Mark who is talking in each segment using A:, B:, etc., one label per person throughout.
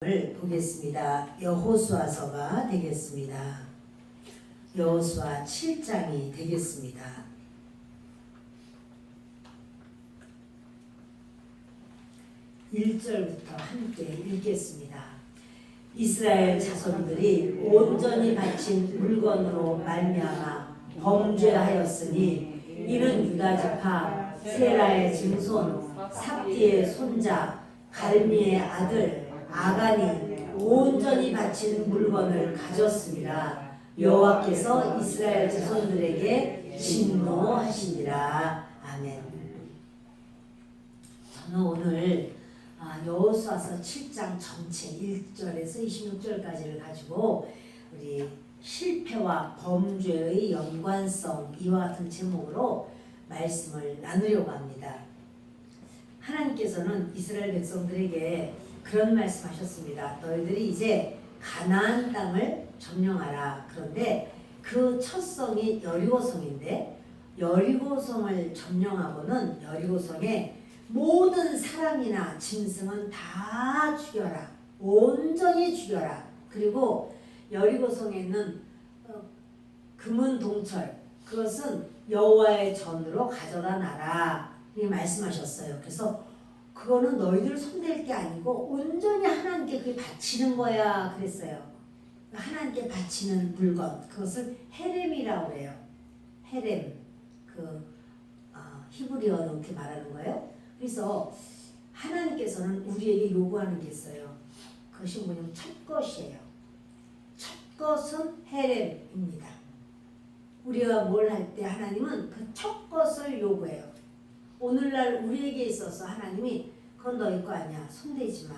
A: 을 보겠습니다. 여호수아서가 되겠습니다. 여호수아 7장이 되겠습니다. 1절부터 함께 읽겠습니다. 이스라엘 자손들이 온전히 바친 물건으로 말미암아 범죄하였으니 이는 유다 지파 세라의 증손 삽디의 손자 갈미의 아들 아간이 온전히 바친 물건을 가졌습니다. 여호와께서 이스라엘 자손들에게 진노하시니라. 아멘. 저는 오늘 여호수아서 7장 전체 1절에서 26절까지를 가지고 우리 실패와 범죄의 연관성 이와 같은 제목으로 말씀을 나누려고 합니다. 하나님께서는 이스라엘 백성들에게 그런 말씀하셨습니다. 너희들이 이제 가나안 땅을 점령하라. 그런데 그 첫 성이 여리고성인데 여리고성을 점령하고는 여리고성의 모든 사람이나 짐승은 다 죽여라. 온전히 죽여라. 그리고 여리고성에 있는 금은 동철 그것은 여호와의 전으로 가져다 놔라. 이렇게 말씀하셨어요. 그래서 그거는 너희들 손댈 게 아니고 온전히 하나님께 그게 바치는 거야 그랬어요. 하나님께 바치는 물건 그것을 헤렘이라고 그래요. 헤렘 히브리어로 이렇게 말하는 거예요. 그래서 하나님께서는 우리에게 요구하는 게 있어요. 그것이 뭐냐면 첫 것이에요. 첫 것은 헤렘입니다. 우리가 뭘 할 때 하나님은 그 첫 것을 요구해요. 오늘날 우리에게 있어서 하나님이 그건 너희 거 아니야. 손대지 마.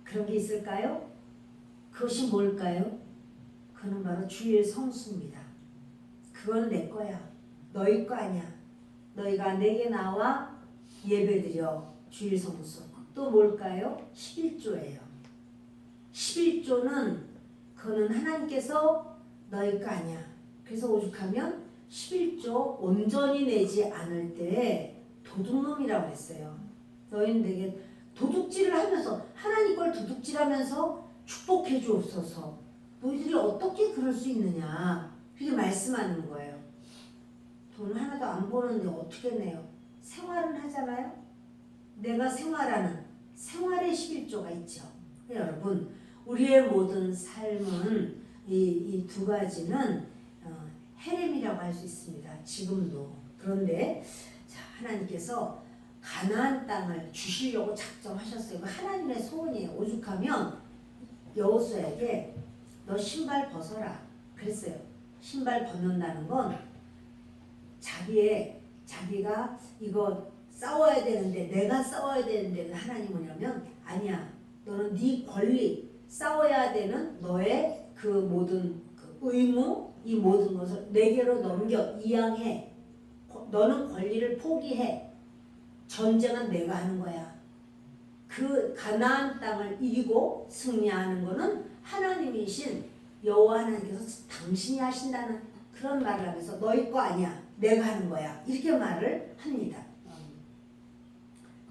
A: 그런 게 있을까요? 그것이 뭘까요? 그건 바로 주의 성수입니다. 그건 내 거야. 너희 거 아니야. 너희가 내게 나와 예배드려 주의 성수. 또 뭘까요? 11조예요. 11조는 그거는 하나님께서 너희 거 아니야. 그래서 오죽하면 11조 온전히 내지 않을 때에 도둑놈이라고 했어요. 너희는 내게 도둑질을 하면서 하나님 걸 도둑질하면서 축복해 주옵소서. 너희들이 어떻게 그럴 수 있느냐. 그렇게 말씀하는 거예요. 돈 하나도 안 버는데 어떻게 내요? 생활은 하잖아요. 내가 생활하는 생활의 11조가 있죠. 여러분 우리의 모든 삶은 이 두 가지는 헤렘이라고 할 수 있습니다. 지금도. 그런데 하나님께서 가나안 땅을 주시려고 작정하셨어요. 하나님의 소원이에요. 오죽하면 여호수아에게 너 신발 벗어라 그랬어요. 신발 벗는다는 건 자기가 이거 싸워야 되는데 내가 싸워야 되는데 하나님 뭐냐면 아니야. 너는 네 권리 싸워야 되는 너의 그 모든 그 의무 이 모든 것을 내게로 넘겨 이양해. 너는 권리를 포기해. 전쟁은 내가 하는 거야. 그 가나안 땅을 이기고 승리하는 거는 하나님이신 여호와 하나님께서 당신이 하신다는 그런 말을 하면서 너희 거 아니야. 내가 하는 거야. 이렇게 말을 합니다.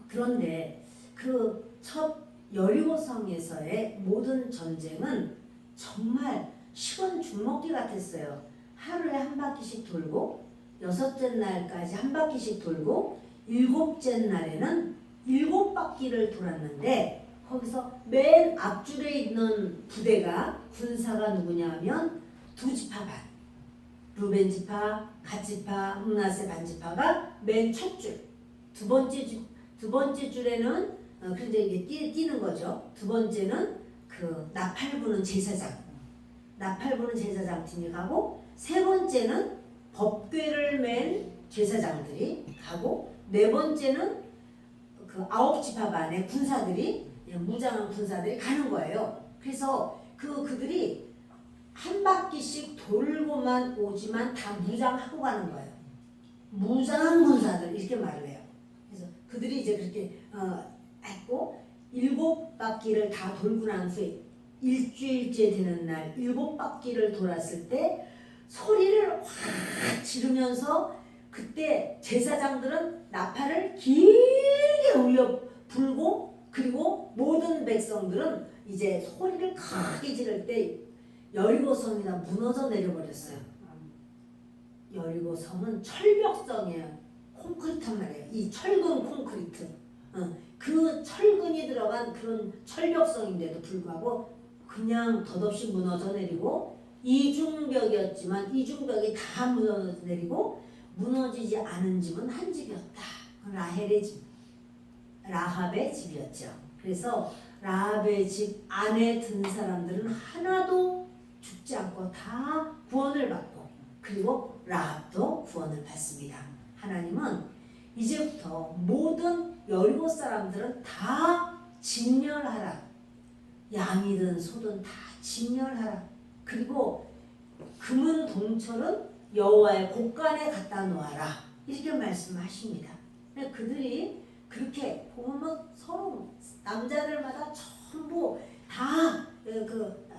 A: 그런데 그 첫 여리고성에서의 모든 전쟁은 정말 식은 죽 먹기 같았어요. 하루에 한 바퀴씩 돌고 여섯째 날까지 한 바퀴씩 돌고 일곱째 날에는 7바퀴를 돌았는데 거기서 맨 앞줄에 있는 부대가 군사가 누구냐 하면 두 지파 반 루벤 지파, 갓 지파, 므낫세 반 지파가 맨 첫 줄. 두 번째 줄에는 그런데 이게 뛰는 거죠. 두 번째는 그 나팔 부는 제사장 팀이 가고 세 번째는 법궤를 맨 제사장들이 가고 네 번째는 그 9지파 반의 군사들이 무장한 군사들이 가는 거예요. 그래서 그들이 한 바퀴씩 돌고만 오지만 다 무장하고 가는 거예요. 무장한 군사들 이렇게 말을 해요. 그래서 그들이 이제 그렇게 했고 7바퀴를 다 돌고 난 후에 일주일째 되는 날 7바퀴를 돌았을 때 소리를 확 지르면서 그때 제사장들은 나팔을 길게 울려 불고 그리고 모든 백성들은 이제 소리를 크게 지를 때 여리고 성이 다 무너져 내려버렸어요. 여리고 성은 철벽성이에요. 콘크리트란 말이에요. 이 철근 콘크리트. 그 철근이 들어간 그런 철벽성인데도 불구하고 그냥 덧없이 무너져 내리고 이중벽이었지만 이중벽이 다 무너져 내리고 무너지지 않은 집은 한 집이었다. 라헬의 집, 라합의 집이었죠. 그래서 라합의 집 안에 든 사람들은 하나도 죽지 않고 다 구원을 받고 그리고 라합도 구원을 받습니다. 하나님은 이제부터 모든 여리고 사람들은 다 진멸하라. 양이든 소든 다 진멸하라. 그리고 금은 동철은 여호와의 곳간에 갖다 놓아라. 이렇게 말씀하십니다. 그들이 그렇게 보면 서로 남자들마다 전부 다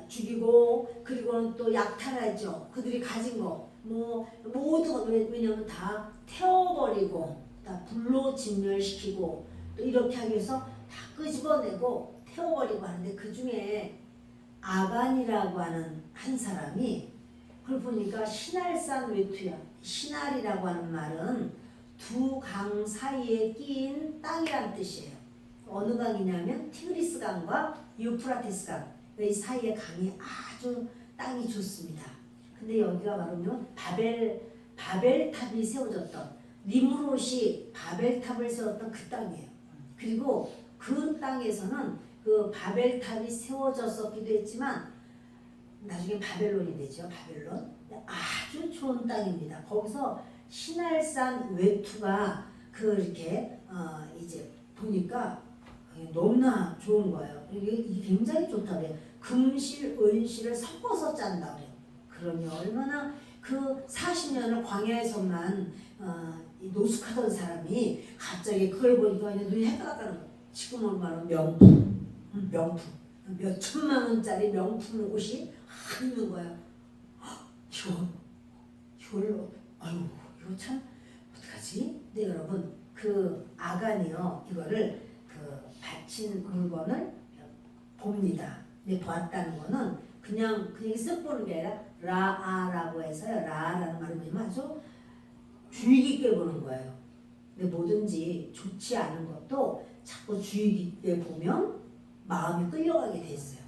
A: 죽이고 그리고는 또 약탈하죠. 그들이 가진 거 뭐 모두 왜냐면 다 태워버리고 다 불로 진멸시키고 또 이렇게 하기 위해서 다 끄집어내고 태워버리고 하는데 그 중에 아간이라고 하는 한 사람이 그걸 보니까 신할산 외투야. 신할이라고 하는 말은 두 강 사이에 끼인 땅이란 뜻이에요. 어느 강이냐면 티그리스 강과 유프라테스 강. 이 사이에 강이 아주 땅이 좋습니다. 근데 여기가 바로요 바벨탑이 세워졌던 니므롯이 바벨탑을 세웠던 그 땅이에요. 그리고 그 땅에서는 그 바벨탑이 세워졌었기도 했지만 나중에 바벨론이 되죠. 바벨론. 아주 좋은 땅입니다. 거기서 신할산 외투가 그렇게 이제 보니까 너무나 좋은 거예요. 이게 굉장히 좋다 그래요. 금실, 은실을 섞어서 짠다 그래요. 그러면 얼마나 그 40년을 광야에서만 노숙하던 사람이 갑자기 그걸 보니까 그냥 눈이 해가가는 거예요. 지금 얼마나 명품 몇 천만 원짜리 명품 옷이 있는 거야. 이걸로 아유 이거 참 어떡하지? 네 여러분 그 아간이요 이거를 그 바친 물건을 봅니다. 근데 보았다는 거는 그냥 쓱 보는 게 아니라 라아라고 해서요. 라아라는 말이 뭐냐면 아주 주의 깊게 보는 거예요. 근데 뭐든지 좋지 않은 것도 자꾸 주의 깊게 보면 마음이 끌려가게 돼 있어요.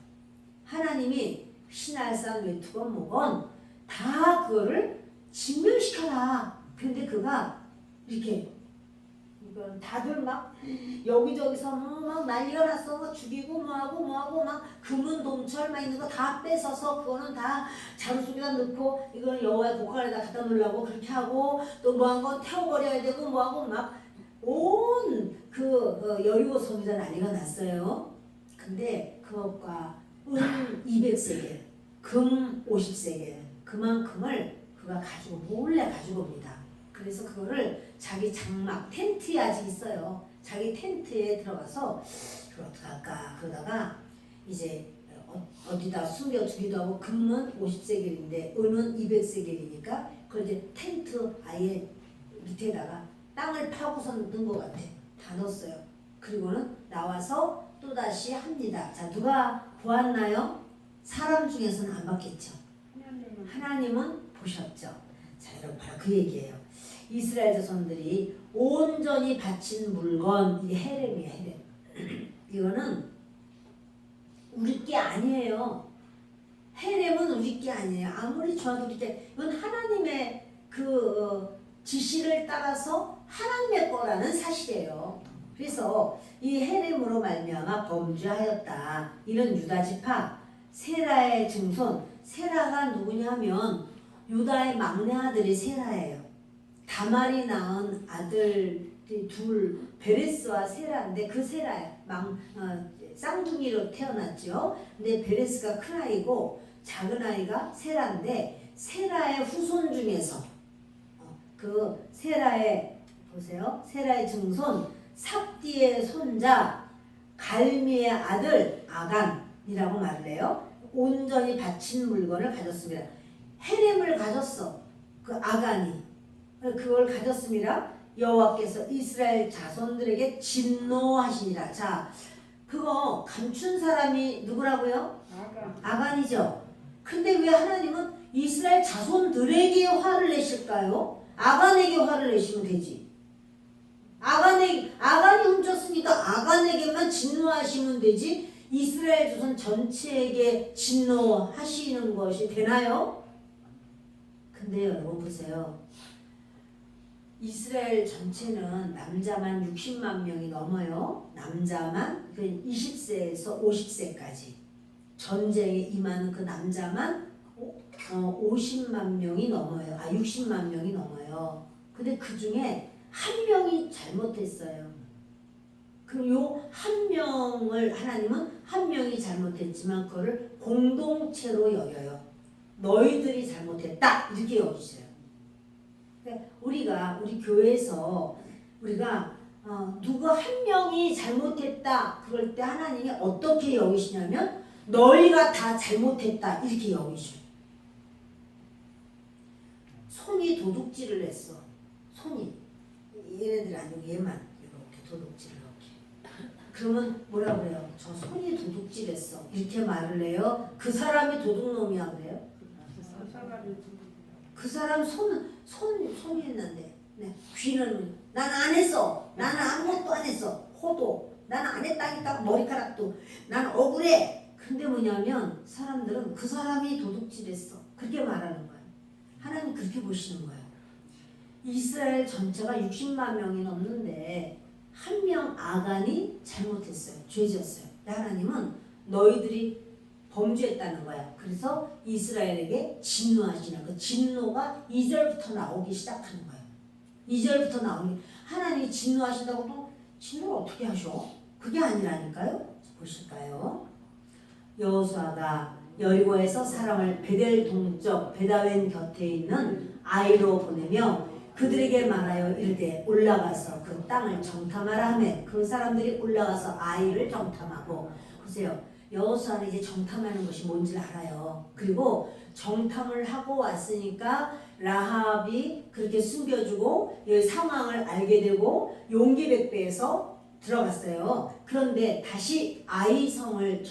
A: 하나님이 신할산 외투건 뭐건 다 그거를 진멸시켜라. 근데 그가 이렇게 다들 막 여기저기서 막 난리가 났어. 막 죽이고 뭐하고 막 금은 동철 막 있는 거 다 뺏어서 그거는 다 자루 속에다 넣고 이거는 여호와의 곳간에다 갖다 놓으려고 그렇게 하고 또 뭐한 건 태워버려야 되고 뭐하고 막 온 그 여리고 성에다 난리가 났어요. 근데 그것과 은 200세겔, 금 50세겔 그만큼을 그가 가지고 몰래 가지고 옵니다. 그래서 그거를 자기 장막 텐트에 아직 있어요. 자기 텐트에 들어가서 그걸 어떡할까 그러다가 이제 어디다 숨겨두기도 하고 금은 50세겔인데 은은 200세겔이니까 그걸 이제 텐트 아예 밑에다가 땅을 파고선 넣은 것 같아. 다 넣었어요. 그리고는 나와서 또다시 합니다. 자 누가 보았나요? 사람 중에서는 안 봤겠죠. 하나님은 보셨죠. 자 여러분 바로 그 얘기예요. 이스라엘 자손들이 온전히 바친 물건 이게 헤렘이에요. 헤렘. 이거는 우리 게 아니에요. 헤렘은 우리 게 아니에요. 아무리 좋아도 우리 게 이건 하나님의 그 지시를 따라서 하나님의 거라는 사실이에요. 그래서 이 헤렘으로 말미암아 범죄하였다. 이런 유다 지파 세라의 증손 세라가 누구냐면 유다의 막내 아들이 세라예요. 다말이 낳은 아들이 둘 베레스와 세라인데 그 세라야 쌍둥이로 태어났죠. 근데 베레스가 큰 아이고 작은 아이가 세라인데 세라의 후손 중에서 그 세라의 보세요. 세라의 증손 삽디의 손자 갈미의 아들 아간이라고 말을 해요. 온전히 바친 물건을 가졌습니다. 헤렘을 가졌어. 그 아간이 그걸 가졌습니다. 여호와께서 이스라엘 자손들에게 진노하시니라. 자, 그거 감춘 사람이 누구라고요?
B: 아간.
A: 아간이죠. 근데 왜 하나님은 이스라엘 자손들에게 화를 내실까요? 아간에게 화를 내시면 되지. 아간이 훔쳤으니까 아간에게만 진노하시면 되지. 이스라엘 자손 전체에게 진노하시는 것이 되나요? 근데 여러분 보세요. 이스라엘 전체는 남자만 60만 명이 넘어요. 남자만 20세에서 50세까지 전쟁에 임하는 그 남자만 50만 명이 넘어요. 60만 명이 넘어요. 근데 그 중에 한 명이 잘못했어요. 그럼 요 한 명을 하나님은 한 명이 잘못했지만 그거를 공동체로 여겨요. 너희들이 잘못했다 이렇게 여기세요. 우리 교회에서 우리가 누구 한 명이 잘못했다 그럴 때 하나님이 어떻게 여기시냐면 너희가 다 잘못했다 이렇게 여기셔. 손이 도둑질을 했어. 손이 얘네들 아니고 얘만 이렇게 도둑질을 이렇게. 그러면 뭐라 그래요? 저 손이 도둑질했어 이렇게 말을 해요. 그 사람이 도둑놈이야 그래요? 그 사람 손이 했는데 귀는 난 안 했어. 나는 아무것도 안 했어. 호도 나는 안 했다니까. 머리카락도 난 억울해. 근데 뭐냐면 사람들은 그 사람이 도둑질했어 그렇게 말하는 거예요. 하나님 그렇게 보시는 거예요. 이스라엘 전체가 60만 명이 넘는데 한 명 아간이 잘못했어요. 죄졌어요. 하나님은 너희들이 범죄했다는 거야. 그래서 이스라엘에게 진노하시는 그 진노가 2절부터 나오기 시작하는 거예요. 2절부터 나오는 게 하나님이 진노하신다고 또 진노를 어떻게 하셔? 그게 아니라니까요. 보실까요? 여호수아가 여리고에서 사람을 베델 동쪽 베다웬 곁에 있는 아이로 보내며 그들에게 말하여 이르되 올라가서 그 땅을 정탐하라 하매 그 사람들이 올라가서 아이를 정탐하고 보세요. 여호수아는 이제 정탐하는 것이 뭔지 알아요. 그리고 정탐을 하고 왔으니까 라합이 그렇게 숨겨주고 이 상황을 알게 되고 용기 백배에서 들어갔어요. 그런데 다시 아이성을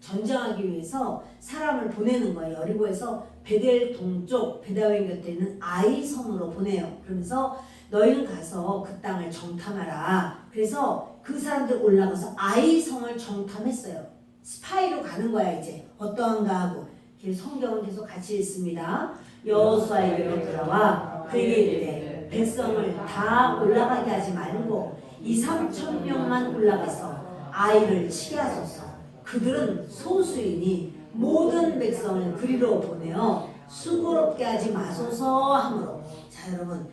A: 전쟁하기 위해서 사람을 보내는 거예요. 여리고에서 베델 동쪽 베다웬 곁에 있는 아이성으로 보내요. 그러면서 너희는 가서 그 땅을 정탐하라. 그래서 그 사람들 올라가서 아이성을 정탐했어요. 스파이로 가는 거야 이제. 어떠한가 하고. 성경은 계속 같이 읽습니다. 여호수아에게로 돌아와 그에게 이르되 백성을 다 올라가게 하지 말고 2~3천 명만 올라가서 아이를 치게 하소서. 그들은 소수이니 모든 백성을 그리로 보내어 수고롭게 하지 마소서 하므로. 자 여러분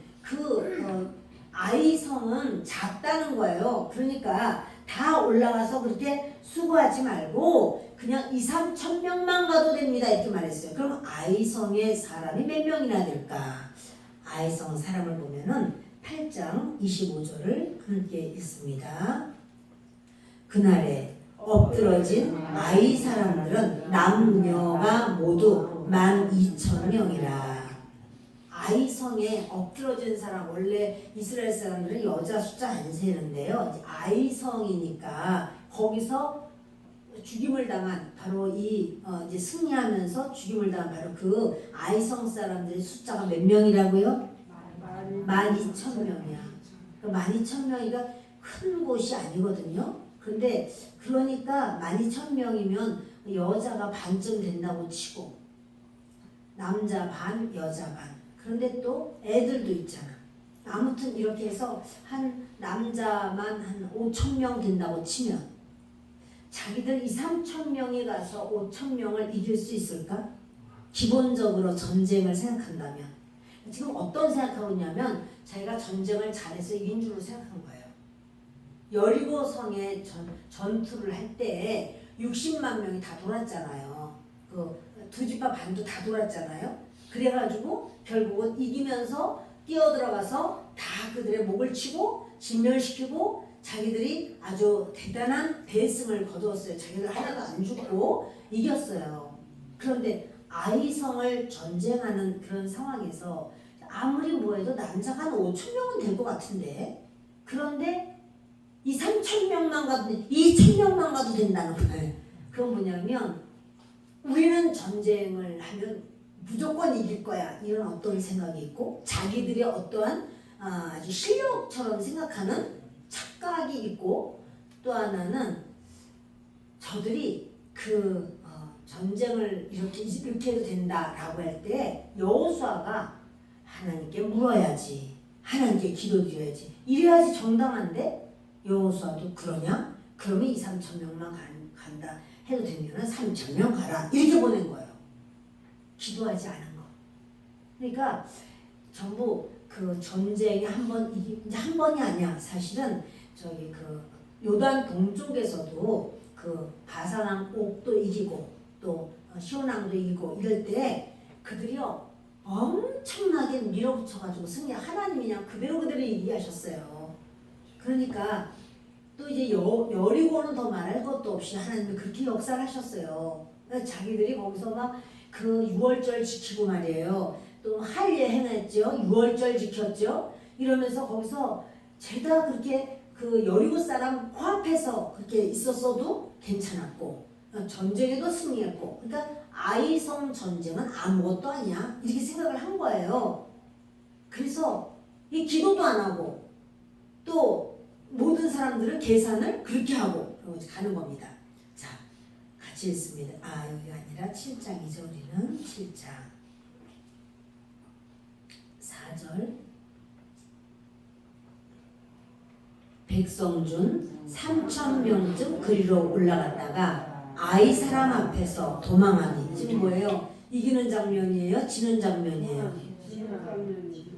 A: 아이성은 작다는 거예요. 그러니까 다 올라가서 그렇게 수고하지 말고 그냥 2~3천 명만 가도 됩니다 이렇게 말했어요. 그럼 아이성의 사람이 몇 명이나 될까? 아이성 사람을 보면은 8장 25절을 함께 읽습니다. 그날에 엎드러진 아이 사람들은 남녀가 모두 12,000명이라. 아이성에 엎드러진 사람, 원래 이스라엘 사람들은 여자 숫자 안 세는데요. 아이성이니까 거기서 죽임을 당한 바로 이제 승리하면서 죽임을 당한 바로 그 아이성 사람들의 숫자가 몇 명이라고요? 12,000명이야. 12,000명이가 큰 곳이 아니거든요. 근데 그러니까 12,000명이면 여자가 반쯤 된다고 치고 남자 반, 여자 반. 그런데 또 애들도 있잖아. 아무튼 이렇게 해서 한 남자만 한 5,000명 된다고 치면 자기들 2~3,000명이 가서 5,000명을 이길 수 있을까? 기본적으로 전쟁을 생각한다면. 지금 어떤 생각하고 있냐면 자기가 전쟁을 잘해서 이긴 줄로 생각한 거예요. 여리고 성에 전투를 할 때 60만 명이 다 돌았잖아요. 그 두 집합 반도 다 돌았잖아요. 그래가지고 결국은 이기면서 뛰어들어가서 다 그들의 목을 치고 진멸시키고 자기들이 아주 대단한 대승을 거두었어요. 자기들 하나도 안 죽고 이겼어요. 그런데 아이성을 전쟁하는 그런 상황에서 아무리 뭐해도 남자가 한 5,000명은 될 것 같은데 그런데 이 3,000명만 가도 2,000명만 가도 된다는 거예요. 그건 뭐냐면 우리는 전쟁을 하면 무조건 이길 거야 이런 어떤 생각이 있고 자기들이 어떠한 아주 실력처럼 생각하는 착각이 있고 또 하나는 저들이 그 전쟁을 이렇게 해도 된다라고 할 때 여호수아가 하나님께 물어야지 하나님께 기도드려야지 이래야지 정당한데 여호수아도 그러냐? 그러면 2, 3천 명만 간다 해도 되면은 3천 명 가라 이렇게 보낸 거예요. 기도하지 않은 거. 그러니까 전부 그 전쟁이 이제 한 번이 아니야. 사실은 저기 그 요단 동쪽에서도 그 바산왕 옥도 이기고 또 시온왕도 이기고 이럴 때 그들이요 엄청나게 밀어붙여가지고 승리 하나님이 그냥 그대로 이기하셨어요. 그러니까 또 이제 여리고는 더 말할 것도 없이 하나님이 그렇게 역사를 하셨어요. 그러니까 자기들이 거기서 막 그 6월절 지키고 말이에요. 또 할례 행했죠. 6월절 지켰죠. 이러면서 거기서 죄다 그렇게 그 여리고 사람 코앞에서 그렇게 있었어도 괜찮았고 전쟁에도 승리했고 그러니까 아이성 전쟁은 아무것도 아니야 이렇게 생각을 한 거예요. 그래서 이 기도도 안 하고 또 모든 사람들은 계산을 그렇게 하고 가는 겁니다. 자, 같이 읽습니다. 여기 아니라 7장이죠. 우리는 7장 4절 백성 중 3,000명쯤 그리로 올라갔다가 아이 사람 앞에서 도망하니 지금 뭐예요? 이기는 장면이에요? 지는 장면이에요?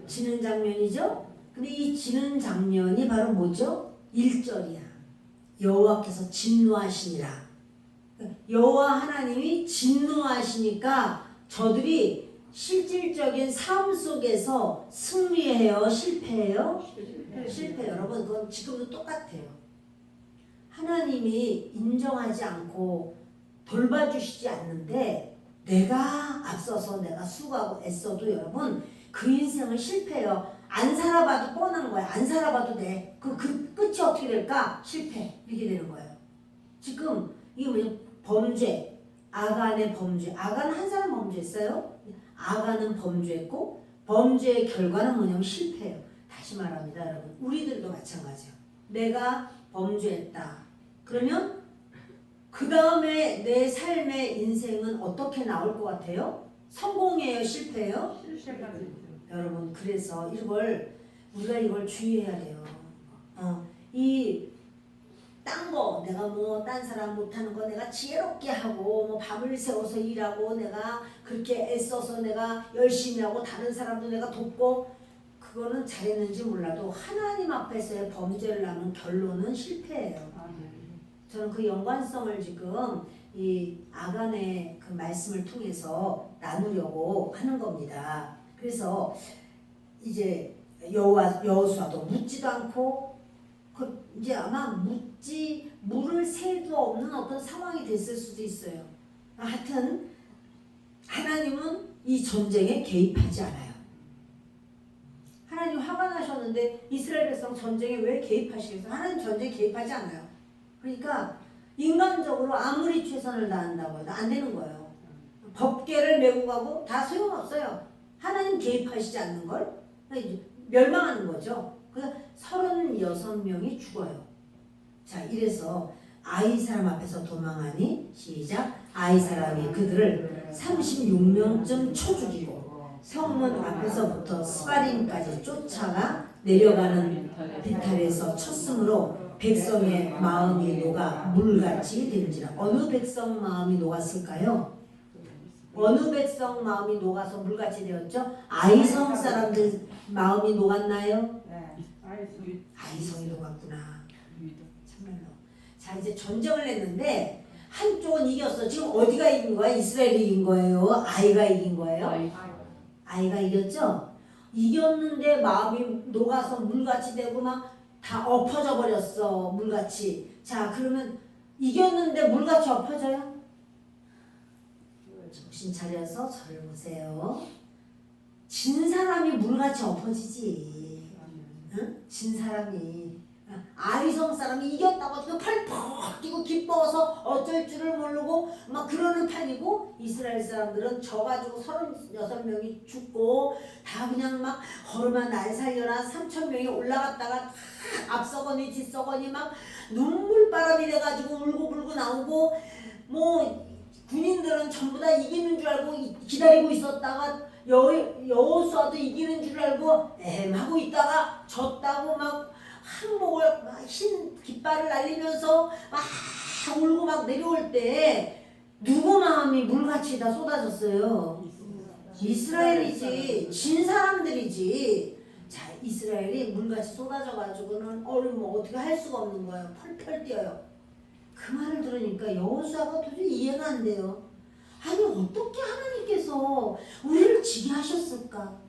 A: 지는 장면이죠? 근데 이 지는 장면이 바로 뭐죠? 1절이야. 여호와께서 진노하시니라. 여호와 하나님이 진노하시니까 저들이 실질적인 삶 속에서 승리해요? 실패해요? 실패. 여러분 그건 지금도 똑같아요. 하나님이 인정하지 않고 돌봐주시지 않는데 내가 앞서서 내가 수고하고 애써도 여러분 그 인생은 실패해요. 안 살아봐도 뻔한 거야. 안 살아봐도 돼. 그 끝이 어떻게 될까? 실패. 이렇게 되는 거예요. 지금 이게 뭐냐? 범죄. 아간의 범죄. 아간은 한 사람 범죄했어요. 아간은 범죄했고 범죄의 결과는 뭐냐면 실패예요. 다시 말합니다, 여러분. 우리들도 마찬가지예요. 내가 범죄했다. 그러면 그 다음에 내 삶의 인생은 어떻게 나올 것 같아요? 성공이에요? 실패예요? 여러분 그래서 우리가 이걸 주의해야 돼요. 이 딴 거 내가 뭐 딴 사람 못하는 거 내가 지혜롭게 하고 뭐 밤을 새워서 일하고 내가 그렇게 애써서 내가 열심히 하고 다른 사람도 내가 돕고 그거는 잘했는지 몰라도 하나님 앞에서의 범죄를 하면 결론은 실패예요. 저는 그 연관성을 지금 이 아간의 그 말씀을 통해서 나누려고 하는 겁니다. 그래서 이제 여호수아도 묻지도 않고 이제 아마 물을 새도 없는 어떤 상황이 됐을 수도 있어요. 하여튼 하나님은 이 전쟁에 개입하지 않아요. 하나님 화가 나셨는데 이스라엘 백성 전쟁에 왜 개입하시겠어요? 하나님 전쟁에 개입하지 않아요. 그러니까 인간적으로 아무리 최선을 다한다고 해도 안 되는 거예요. 법궤를 메고 가고 다 소용없어요. 하나님 개입하시지 않는 걸 멸망하는 거죠. 그래서 36명이 죽어요. 자, 이래서 아이 사람 앞에서 도망하니 시작. 아이 사람이 그들을 36명쯤 쳐 죽이고 성문 앞에서부터 스바림까지 쫓아가 내려가는 비탈에서 쳤으므로 백성의 마음이 녹아 물같이 된지라. 어느 백성 마음이 녹았을까요? 어느 백성 마음이 녹아서 물같이 되었죠? 아이성 사람들 마음이 녹았나요? 아이성이 녹았구나. 참말로. 자, 이제 전쟁을 했는데 한쪽은 이겼어. 지금 어디가 이긴 거야? 이스라엘이 이긴 거예요? 아이가 이긴 거예요? 아이가 이겼죠? 이겼는데 마음이 녹아서 물같이 되고 막 다 엎어져 버렸어. 물같이. 자, 그러면 이겼는데 물같이 엎어져요? 정신 차려서 저를 보세요. 진 사람이 물같이 엎어지지. 응? 진 사람이. 아이성 사람이 이겼다고 지금 팔 뛰고 기뻐서 어쩔 줄을 모르고 막 그러는 판이고, 이스라엘 사람들은 져가지고 36명이 죽고 다 그냥 막 허름한 날 살려라 3,000명이 올라갔다가 다 앞서거니 뒤서거니 막 눈물바람이 돼가지고 울고불고 나오고, 뭐 군인들은 전부 다 이기는 줄 알고 기다리고 있었다가 여호수아도 이기는 줄 알고 하고 있다가 졌다고 막 항목을 막 흰 깃발을 날리면서 막 울고 막 내려올 때 누구 마음이 물같이 다 쏟아졌어요? 이스라엘이지. 진 사람들이지. 자, 이스라엘이 물같이 쏟아져가지고는 뭐 어떻게 할 수가 없는 거예요. 펄펄 뛰어요. 그 말을 들으니까 여호수아가 도저히 이해가 안 돼요. 아니 어떻게 하나님께서 우리를 지게 하셨을까?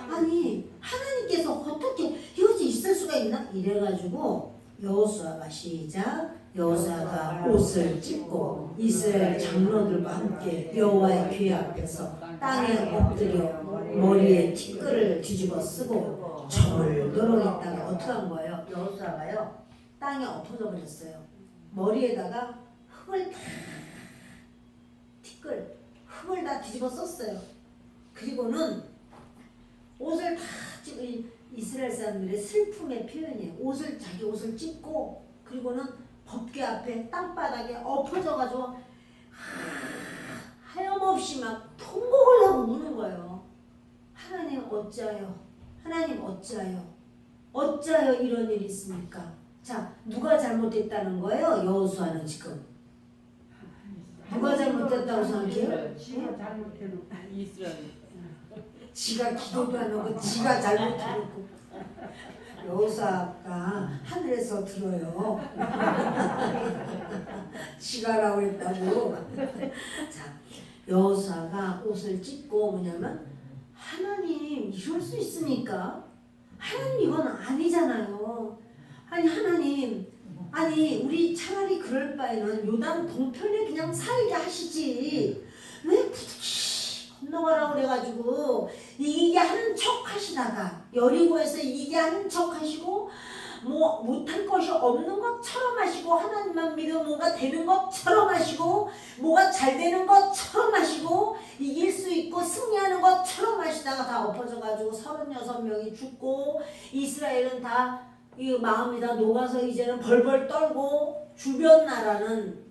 A: 아니 하나님께서 어떻게 이것이 있을 수가 있나? 이래가지고 여호수아가 시작. 여호수아가 옷을 찢고 이스라엘 장로들과 함께 여호와의 궤 앞에서 땅에 엎드려 머리에 티끌을 뒤집어 쓰고 저물도록 있다가 어떻게 한 거예요? 여호수아가요 땅에 엎어져 버렸어요. 머리에다가 흙을 다 뒤집어 썼어요. 그리고는 옷을 다 찢고, 이스라엘 사람들의 슬픔의 표현이에요. 자기 옷을 찢고, 그리고는 법궤 앞에 땅바닥에 엎어져가지고 하염없이 막 통곡을 하고 우는 거예요. 하나님 어찌하여, 하나님 어찌하여 이런 일이 있습니까? 자, 누가 잘못했다는 거예요? 여호수아는 지금 누가 잘못했다고 생각해요?
B: 지가 잘못해놓고 이스라엘.
A: 지가 기도도 안 하고 지가 잘못해놓고. 여호수아가 하늘에서 들어요. 지가 하라고 했다고. 자, 여호수아가 옷을 찢고 뭐냐면 하나님 이럴 수 있습니까? 하나님 이건 아니잖아요. 아니 하나님, 아니 우리 차라리 그럴 바에는 요단 동편에 그냥 살게 하시지 왜 부득이 건너가라고 그래가지고 이기게 하는 척 하시다가 여리고에서 이기게 하는 척 하시고 뭐 못할 것이 없는 것처럼 하시고 하나님만 믿으면 뭔가 되는 것처럼 하시고 뭐가 잘 되는 것처럼 하시고 이길 수 있고 승리하는 것처럼 하시다가 다 엎어져가지고 36명이 죽고 이스라엘은 다 이 마음이 다 녹아서 이제는 벌벌 떨고 주변 나라는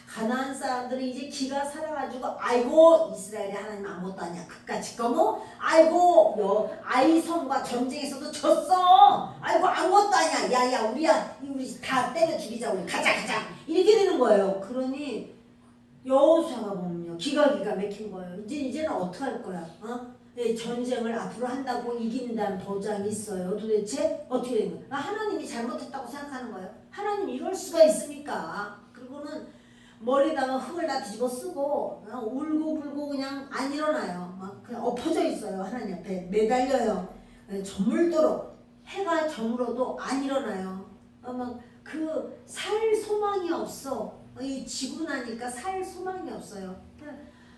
A: 가나안 사람들이 이제 기가 살아가지고 아이고 이스라엘이 하나님 아무것도 아니야 그까짓 거뭐 아이고 아이성과 전쟁에서도 졌어 아이고 아무것도 아니야 야야 우리 다 때려 죽이자 우리 가자 이렇게 되는 거예요. 그러니 여호수아가 보면요 기가 막힌 거예요. 이제는 어떻게 할 거야? 전쟁을 앞으로 한다고 이긴다는 보장이 있어요. 도대체 어떻게 된 거예요? 하나님이 잘못했다고 생각하는 거예요. 하나님 이럴 수가 있습니까? 그리고는 머리에다가 흙을 다 뒤집어 쓰고 울고불고 그냥 안 일어나요. 막 그냥 엎어져 있어요. 하나님 앞에 매달려요. 저물도록 해가 저물어도 안 일어나요. 그 살 소망이 없어. 이 지고 나니까 살 소망이 없어요.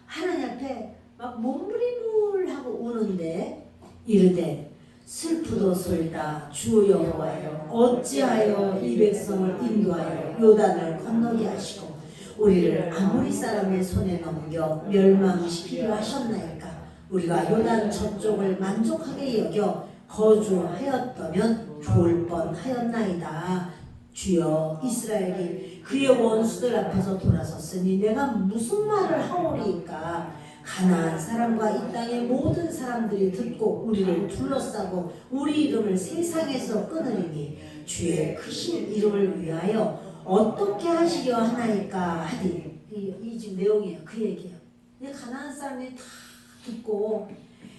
A: 하나님 앞에 막 몸부림을 하고 우는데 이르되 슬프도소이다 주 여호와여 어찌하여 이 백성을 인도하여 요단을 건너게 하시고 우리를 아모리 사람의 손에 넘겨 멸망시키려 하셨나이까. 우리가 요단 저쪽을 만족하게 여겨 거주하였다면 좋을 뻔하였나이다. 주여 이스라엘이 그의 원수들 앞에서 돌아섰으니 내가 무슨 말을 하오리이까. 가나안 사람과 이 땅의 모든 사람들이 듣고 우리를 둘러싸고 우리 이름을 세상에서 끊으리니 주의 크신 이름을 위하여 어떻게 하시려 하나이까 하니. 이 지금 내용이에요. 그 얘기예요. 가나안 사람들이 다 듣고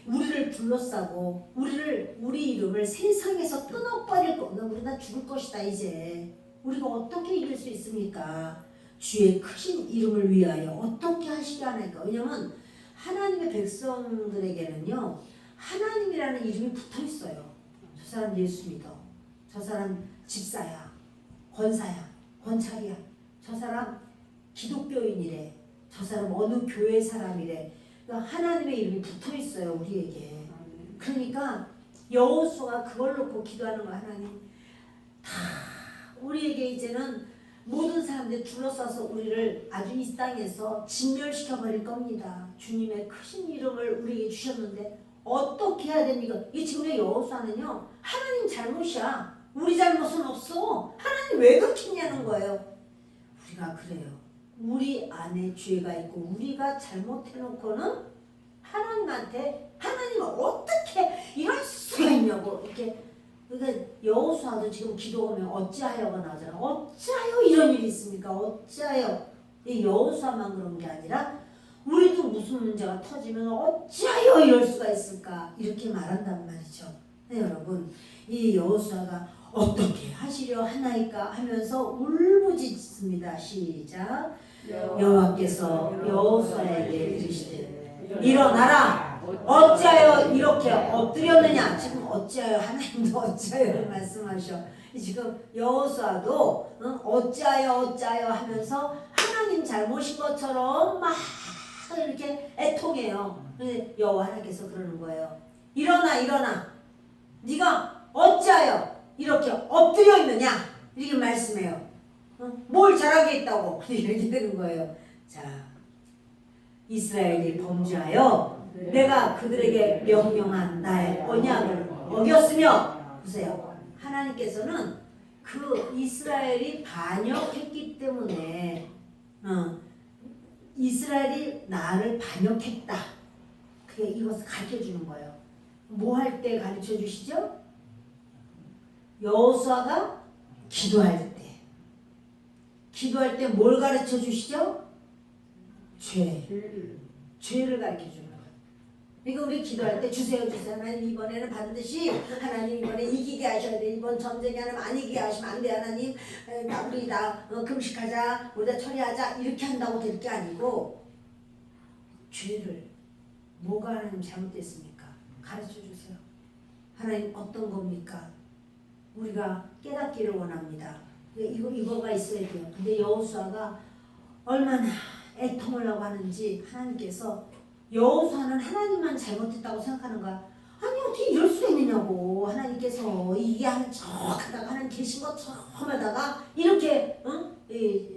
A: 우리를 둘러싸고 우리 이름을 세상에서 끊어버릴 거. 우리 다 죽을 것이다 이제. 우리가 어떻게 이길 수 있습니까? 주의 크신 이름을 위하여 어떻게 하시려 하나이까. 왜냐면 하나님의 백성들에게는요 하나님이라는 이름이 붙어있어요. 저 사람 예수 믿어. 저 사람 집사야. 권사야. 권찰이야. 저 사람 기독교인이래. 저 사람 어느 교회 사람이래. 그러니까 하나님의 이름이 붙어있어요 우리에게. 그러니까 여호수아가 그걸 놓고 기도하는 거야. 하나님 우리에게 이제는 모든 사람들이 둘러싸서 우리를 아주 이 땅에서 진멸시켜 버릴 겁니다. 주님의 크신 이름을 우리에게 주셨는데 어떻게 해야 됩니까? 이 지금의 여호수아는요, 하나님 잘못이야. 우리 잘못은 없어. 하나님 왜 그렇게 했냐는 거예요. 우리가 그래요. 우리 안에 죄가 있고 우리가 잘못해놓고는 하나님한테 하나님은 어떻게 이럴 수가 있냐고 이렇게. 그러니까 여호수아도 지금 기도하면 어찌하여가 나오잖아. 어찌하여 이런 일이 있습니까? 어찌하여. 이 여호수아만 그런 게 아니라 우리도 무슨 문제가 터지면 어찌하여 이럴 수가 있을까 이렇게 말한단 말이죠. 네, 여러분, 이 여호수아가 어떻게 하시려 하나이까 하면서 울부짖습니다. 시작. 여호와께서 여호수아에게 이르시되 일어나라. 어찌하여 이렇게 엎드렸느냐. 지금 어찌하여 하나님도 어찌하여 말씀하셔. 지금 여호수아도 어찌하여 하면서 하나님 잘못인 것처럼 막 이렇게 애통해요. 여호와 하나님께서 그러는 거예요. 일어나. 네가 어찌하여 이렇게 엎드려 있느냐. 이렇게 말씀해요. 뭘 잘하게 했다고 이렇게 되는 거예요. 자, 이스라엘이 범죄하여 내가 그들에게 명령한 나의 언약을 어겼으며, 보세요. 하나님께서는 그 이스라엘이 반역했기 때문에 이스라엘이 나를 반역했다. 그게 이것을 가르쳐 주는 거예요. 뭐 할 때 가르쳐 주시죠? 여호수아가 기도할 때. 기도할 때 뭘 가르쳐 주시죠? 죄를 가르쳐 주는 거예요. 그러니까 우리 기도할 때 주세요. 하나님 이번에는 반드시 하나님 이번에 이기게 하셔야 돼. 이번 전쟁에 하나님 안 이기게 하시면 안 돼. 하나님 우리 금식하자. 우리 다 처리하자. 이렇게 한다고 될 게 아니고 죄를 뭐가 하나님 잘못됐습니까? 가르쳐 주세요. 하나님 어떤 겁니까? 우리가 깨닫기를 원합니다. 이거가 있어야 돼요. 근데 여호수아가 얼마나 애통을 하고 하는지 하나님께서 여호수아는 하나님만 잘못했다고 생각하는 거야. 아니 어떻게 이럴 수가 있느냐고. 하나님께서 이게 하는 척하다가 하나님 계신 것처럼 하다가 이렇게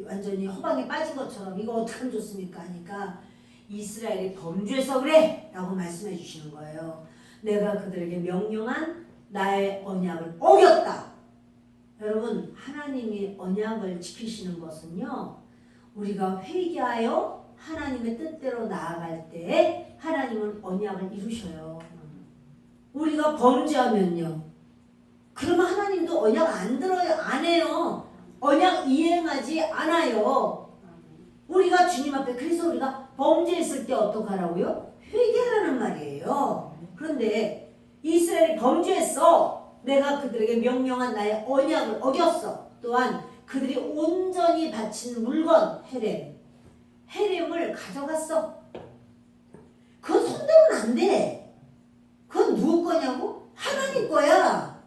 A: 완전히 허방에 빠진 것처럼 이거 어떻게 하면 좋습니까? 하니까 이스라엘이 범죄해서 그래 라고 말씀해 주시는 거예요. 내가 그들에게 명령한 나의 언약을 어겼다. 여러분, 하나님이 언약을 지키시는 것은요, 우리가 회개하여 하나님의 뜻대로 나아갈 때 하나님은 언약을 이루셔요. 우리가 범죄하면요, 그러면 하나님도 언약 안 들어요. 안 해요. 언약 이행하지 않아요. 우리가 주님 앞에, 그래서 우리가 범죄했을 때 어떡하라고요? 회개하라는 말이에요. 그런데 이스라엘이 범죄했어. 내가 그들에게 명령한 나의 언약을 어겼어. 또한 그들이 온전히 바친 물건 헤렘을 가져갔어. 그건 손대면 안 돼. 그건 누구 거냐고? 하나님 거야.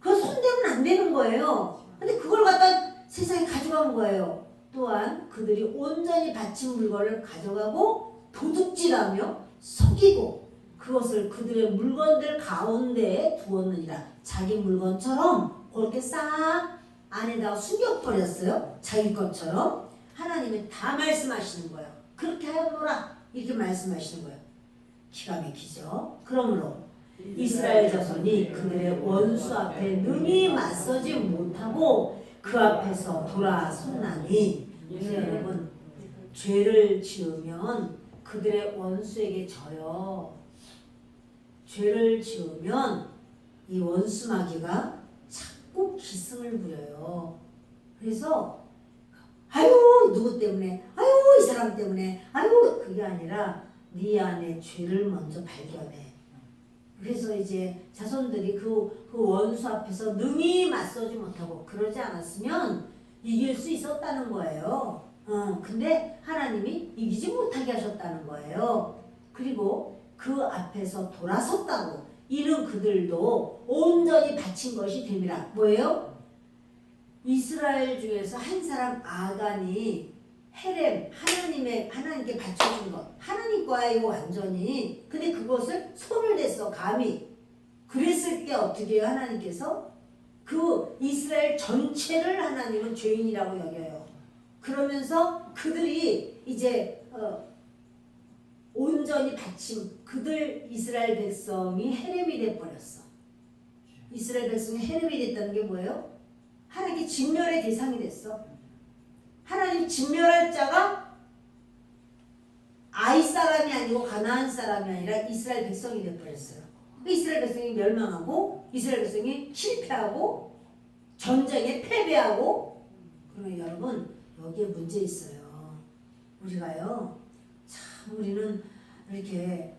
A: 그건 손대면 안 되는 거예요. 근데 그걸 갖다 세상에 가져간 거예요. 또한 그들이 온전히 바친 물건을 가져가고 도둑질하며 속이고 그것을 그들의 물건들 가운데에 두었느니라. 자기 물건처럼 그렇게 싹 안에다가 숨겨버렸어요. 자기 것처럼. 하나님이 다 말씀하시는 거예요. 그렇게 하여노라 이렇게 말씀하시는 거예요. 기가 막히죠. 그러므로 이스라엘 자손이 그들의 원수 앞에 능히 맞서지 못하고 그 앞에서 돌아섰나니. 여러분, 죄를 지으면 그들의 원수에게 져요. 죄를 지으면 이 원수 마귀가 자꾸 기승을 부려요. 그래서 아유 누구 때문에, 아유 이 사람 때문에, 아유 그게 아니라 네 안에 죄를 먼저 발견해. 그래서 이제 자손들이 그 원수 앞에서 능히 맞서지 못하고 그러지 않았으면 이길 수 있었다는 거예요. 근데 하나님이 이기지 못하게 하셨다는 거예요. 그리고 그 앞에서 돌아섰다고. 이는 그들도 온전히 바친 것이 됨이라. 뭐예요? 이스라엘 중에서 한 사람 아간이 헤렘, 하나님께 바쳐준 것. 하나님 거야 이거 완전히. 근데 그것을 손을 댔어 감히. 그랬을 때 어떻게 해요? 하나님께서 그 이스라엘 전체를 하나님은 죄인이라고 여겨요. 그러면서 그들이 이제 온전히 바침, 그들 이스라엘 백성이 헤렘이 돼버렸어. 이스라엘 백성이 헤렘이 됐다는 게 뭐예요? 하나님께 진멸의 대상이 됐어. 하나님 진멸할 자가 아이 사람이 아니고 가나안 사람이 아니라 이스라엘 백성이 돼버렸어요. 이스라엘 백성이 멸망하고 이스라엘 백성이 실패하고 전쟁에 패배하고. 그러면 여러분 여기에 문제 있어요. 우리가요 참 우리는 이렇게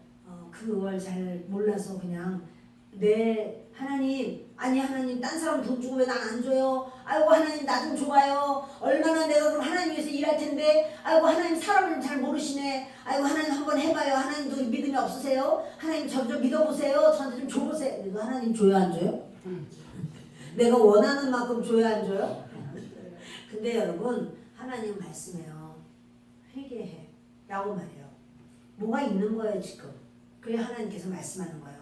A: 그걸 잘 몰라서 그냥 내 하나님 아니 하나님 딴 사람 돈 주고 왜 난 안 줘요? 아이고 하나님 나 좀 줘봐요. 얼마나 내가 그럼 하나님 위해서 일할 텐데. 아이고 하나님 사람을 잘 모르시네. 아이고 하나님 한번 해봐요. 하나님도 믿음이 없으세요? 하나님 저 믿어보세요. 저한테 좀 줘보세요. 그래서 하나님 줘요 안 줘요? 내가 원하는 만큼 줘요 안 줘요? 근데 여러분 하나님 말씀해요. 회개해 라고 말해요. 뭐가 있는 거예요 지금. 그래 하나님께서 말씀하는 거예요.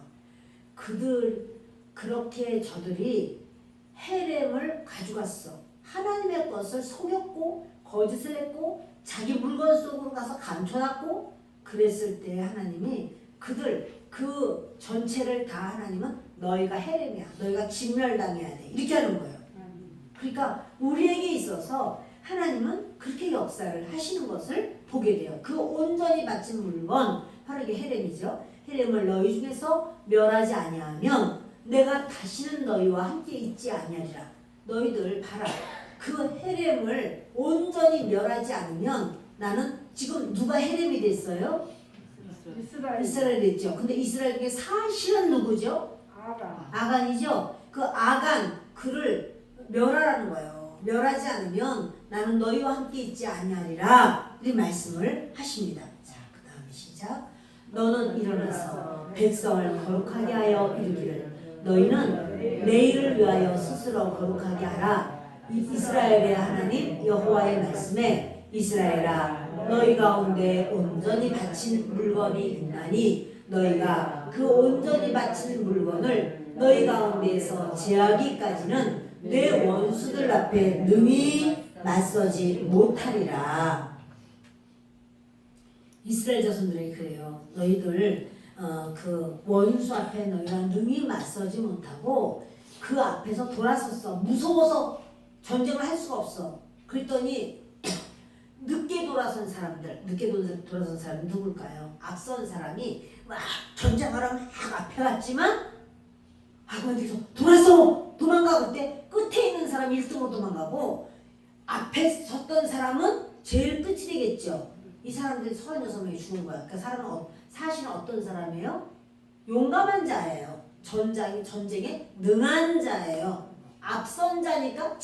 A: 그렇게 저들이 헤렘을 가져갔어. 하나님의 것을 속였고 거짓을 했고 자기 물건 속으로 가서 감춰놨고 그랬을 때 하나님이 그 전체를 다 하나님은 너희가 헤렘이야. 너희가 진멸당해야 돼. 이렇게 하는 거예요. 그러니까 우리에게 있어서 하나님은 그렇게 역사를 하시는 것을 보게 돼요. 그 온전히 바친 물건 바로 이게 헤렘이죠. 헤렘을 너희 중에서 멸하지 아니하면 내가 다시는 너희와 함께 있지 아니하리라. 너희들 봐라. 그 헤렘을 온전히 멸하지 않으면 나는 지금 누가 헤렘이 됐어요? 이스라엘이 됐죠. 근데 이스라엘 중에 사실은 누구죠? 아간이죠. 그 아간 그를 멸하라는 거예요. 멸하지 않으면 나는 너희와 함께 있지 아니하리라. 이 말씀을 하십니다. 자, 그 다음에 시작. 너는 일어나서 백성을 거룩하게 하여 이르기를 너희는 내일을 위하여 스스로 거룩하게 하라. 이스라엘의 하나님 여호와의 말씀에 이스라엘아 너희 가운데 온전히 바친 물건이 있나니 너희가 그 온전히 바친 물건을 너희 가운데에서 제하기까지는 내 원수들 앞에 능히 맞서지 못하리라. 이스라엘 자손들이 그래요. 너희들 그 원수 앞에 너희가 능히 맞서지 못하고 그 앞에서 돌아섰어. 무서워서 전쟁을 할 수가 없어. 그랬더니 늦게 돌아선 사람들 누굴까요? 앞선 사람이 막 전쟁하러 막 앞에 갔지만 아버지서 돌아서 도망가. 그때 끝에 있는 사람이 1등으로 도망가고 앞에 섰던 사람은 제일 끝이 되겠죠. 이 사람들이 36명이 죽은 거야. 그 사람은 사실은 어떤 사람이에요? 용감한 자예요. 전쟁에 능한 자예요. 앞선 자니까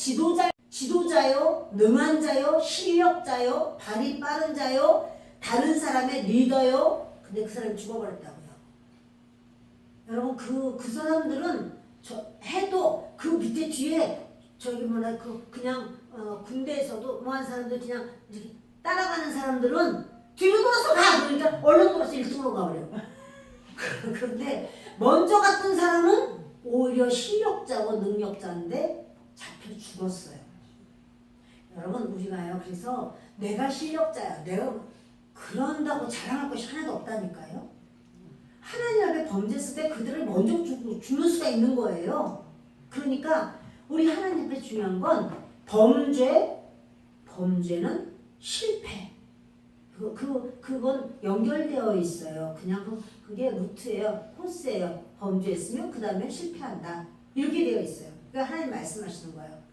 A: 지도자요, 능한 자요, 실력자요, 발이 빠른 자요, 다른 사람의 리더요. 근데 그 사람이 죽어버렸다고요. 여러분 그 사람들은 해도 그 밑에 뒤에 그냥 군대에서도 뭐한 사람들 그냥 이렇게 따라가는 사람들은 뒤로 돌아서 가! 그러니까 얼른 돌아서 1등으로 가버려. 그런데 먼저 갔던 사람은 오히려 실력자고 능력자인데 잡혀 죽었어요. 여러분 우리가요 그래서 내가 실력자야 내가 그런다고 자랑할 것이 하나도 없다니까요. 하나님 앞에 범죄했을 때 그들을 먼저 죽는 수가 있는 거예요. 그러니까 우리 하나님 앞에 중요한 건 범죄는 실패. 그건 연결되어 있어요. 그냥 그게 루트예요. 코스예요. 범죄했으면 그 다음에 실패한다. 이렇게 되어 있어요. 그러니까 하나님 말씀하시는 거예요.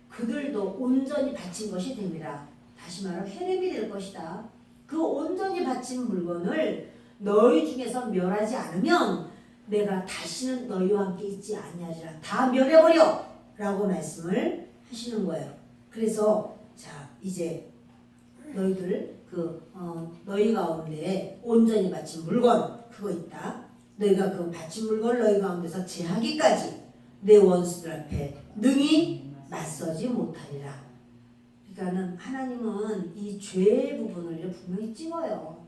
A: 그들도 온전히 바친 것이 됩니다. 다시 말하면 헤렘이 될 것이다. 그 온전히 바친 물건을 너희 중에서 멸하지 않으면 내가 다시는 너희와 함께 있지 아니하리라. 다 멸해버려! 라고 말씀을 하시는 거예요. 그래서 자 이제 너희들 너희 가운데 온전히 바친 물건 그거 있다. 너희가 그 바친 물건을 너희 가운데서 제하기까지 내 원수들 앞에 능히 맞서지 못하리라. 그러니까는 하나님은 이 죄의 부분을 분명히 찍어요.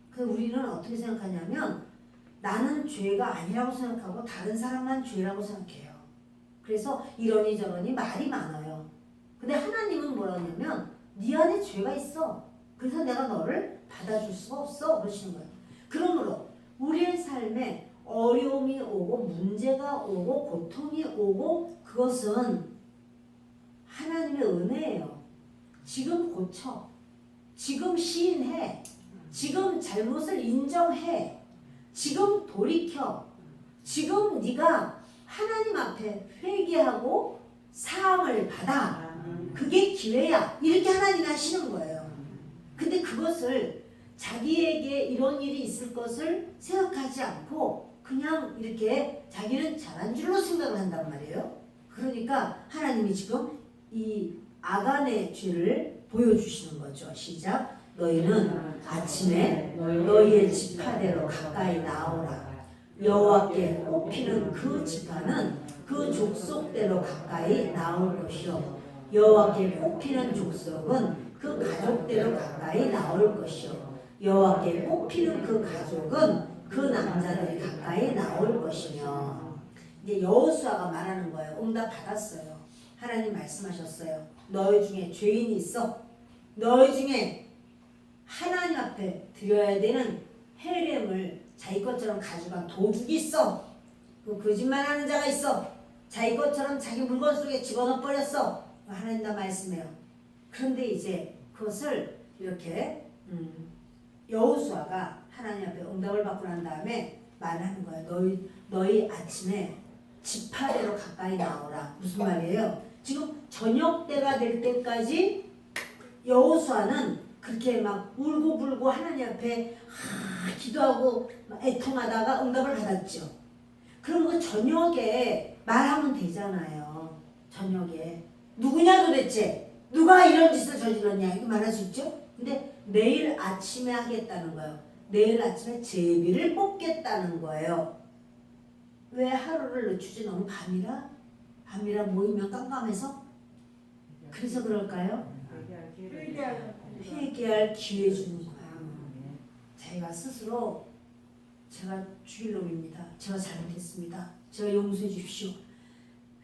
A: 그 우리는 어떻게 생각하냐면 나는 죄가 아니라고 생각하고 다른 사람만 죄라고 생각해요. 그래서 이러니 저러니 말이 많아요. 근데 하나님은 뭐라 하냐면 네 안에 죄가 있어. 그래서 내가 너를 받아줄 수가 없어. 그러시는 거예요. 그러므로 우리의 삶에 어려움이 오고 문제가 오고 고통이 오고 그것은 하나님의 은혜예요. 지금 고쳐. 지금 시인해. 지금 잘못을 인정해. 지금 돌이켜. 지금 네가 하나님 앞에 회개하고 사함을 받아. 그게 기회야. 이렇게 하나님이 하시는 거예요. 근데 그것을 자기에게 이런 일이 있을 것을 생각하지 않고 그냥 이렇게 자기는 잘한 줄로 생각을 한단 말이에요. 그러니까 하나님이 지금 이 아간의 죄를 보여주시는 거죠. 시작. 너희는 아침에 너희의 지파대로 가까이 나오라. 여호와께 뽑히는 그 지파는 그 족속대로 가까이 나올 것이요. 여호와께 뽑히는 족속은 그 가족대로 가까이 나올 것이요. 여호와께 뽑히는 그 가족은 그 남자들이 가까이 나올 것이며. 이제 여호수아가 말하는 거예요. 응답 받았어요. 하나님 말씀하셨어요. 너희 중에 죄인이 있어. 너희 중에 하나님 앞에 드려야 되는 헤렘을 자기 것처럼 가져간 도둑이 있어. 그 거짓말하는 자가 있어. 자기 것처럼 자기 물건 속에 집어넣어 버렸어. 하나님 다 말씀해요. 그런데 이제 그것을 이렇게 여호수아가 하나님 앞에 응답을 받고 난 다음에 말하는 거예요. 너희 아침에 지파대로 가까이 나오라. 무슨 말이에요? 지금 저녁 때가 될 때까지 여호수아는 그렇게 막 울고불고 하나님 앞에 기도하고 애통하다가 응답을 받았죠. 그럼 그 저녁에 말하면 되잖아요. 저녁에 누구냐 도대체? 누가 이런 짓을 저질렀냐? 이거 말할 수 있죠. 근데 내일 아침에 하겠다는 거예요. 내일 아침에 제비를 뽑겠다는 거예요. 왜 하루를 늦추지? 너무 밤이라 모이면 깜깜해서? 그래서 그럴까요? 회개할 기회 주는 거예요. 자기가 스스로 제가 죽일 놈입니다. 제가 잘못했습니다. 제가 용서해 주십시오.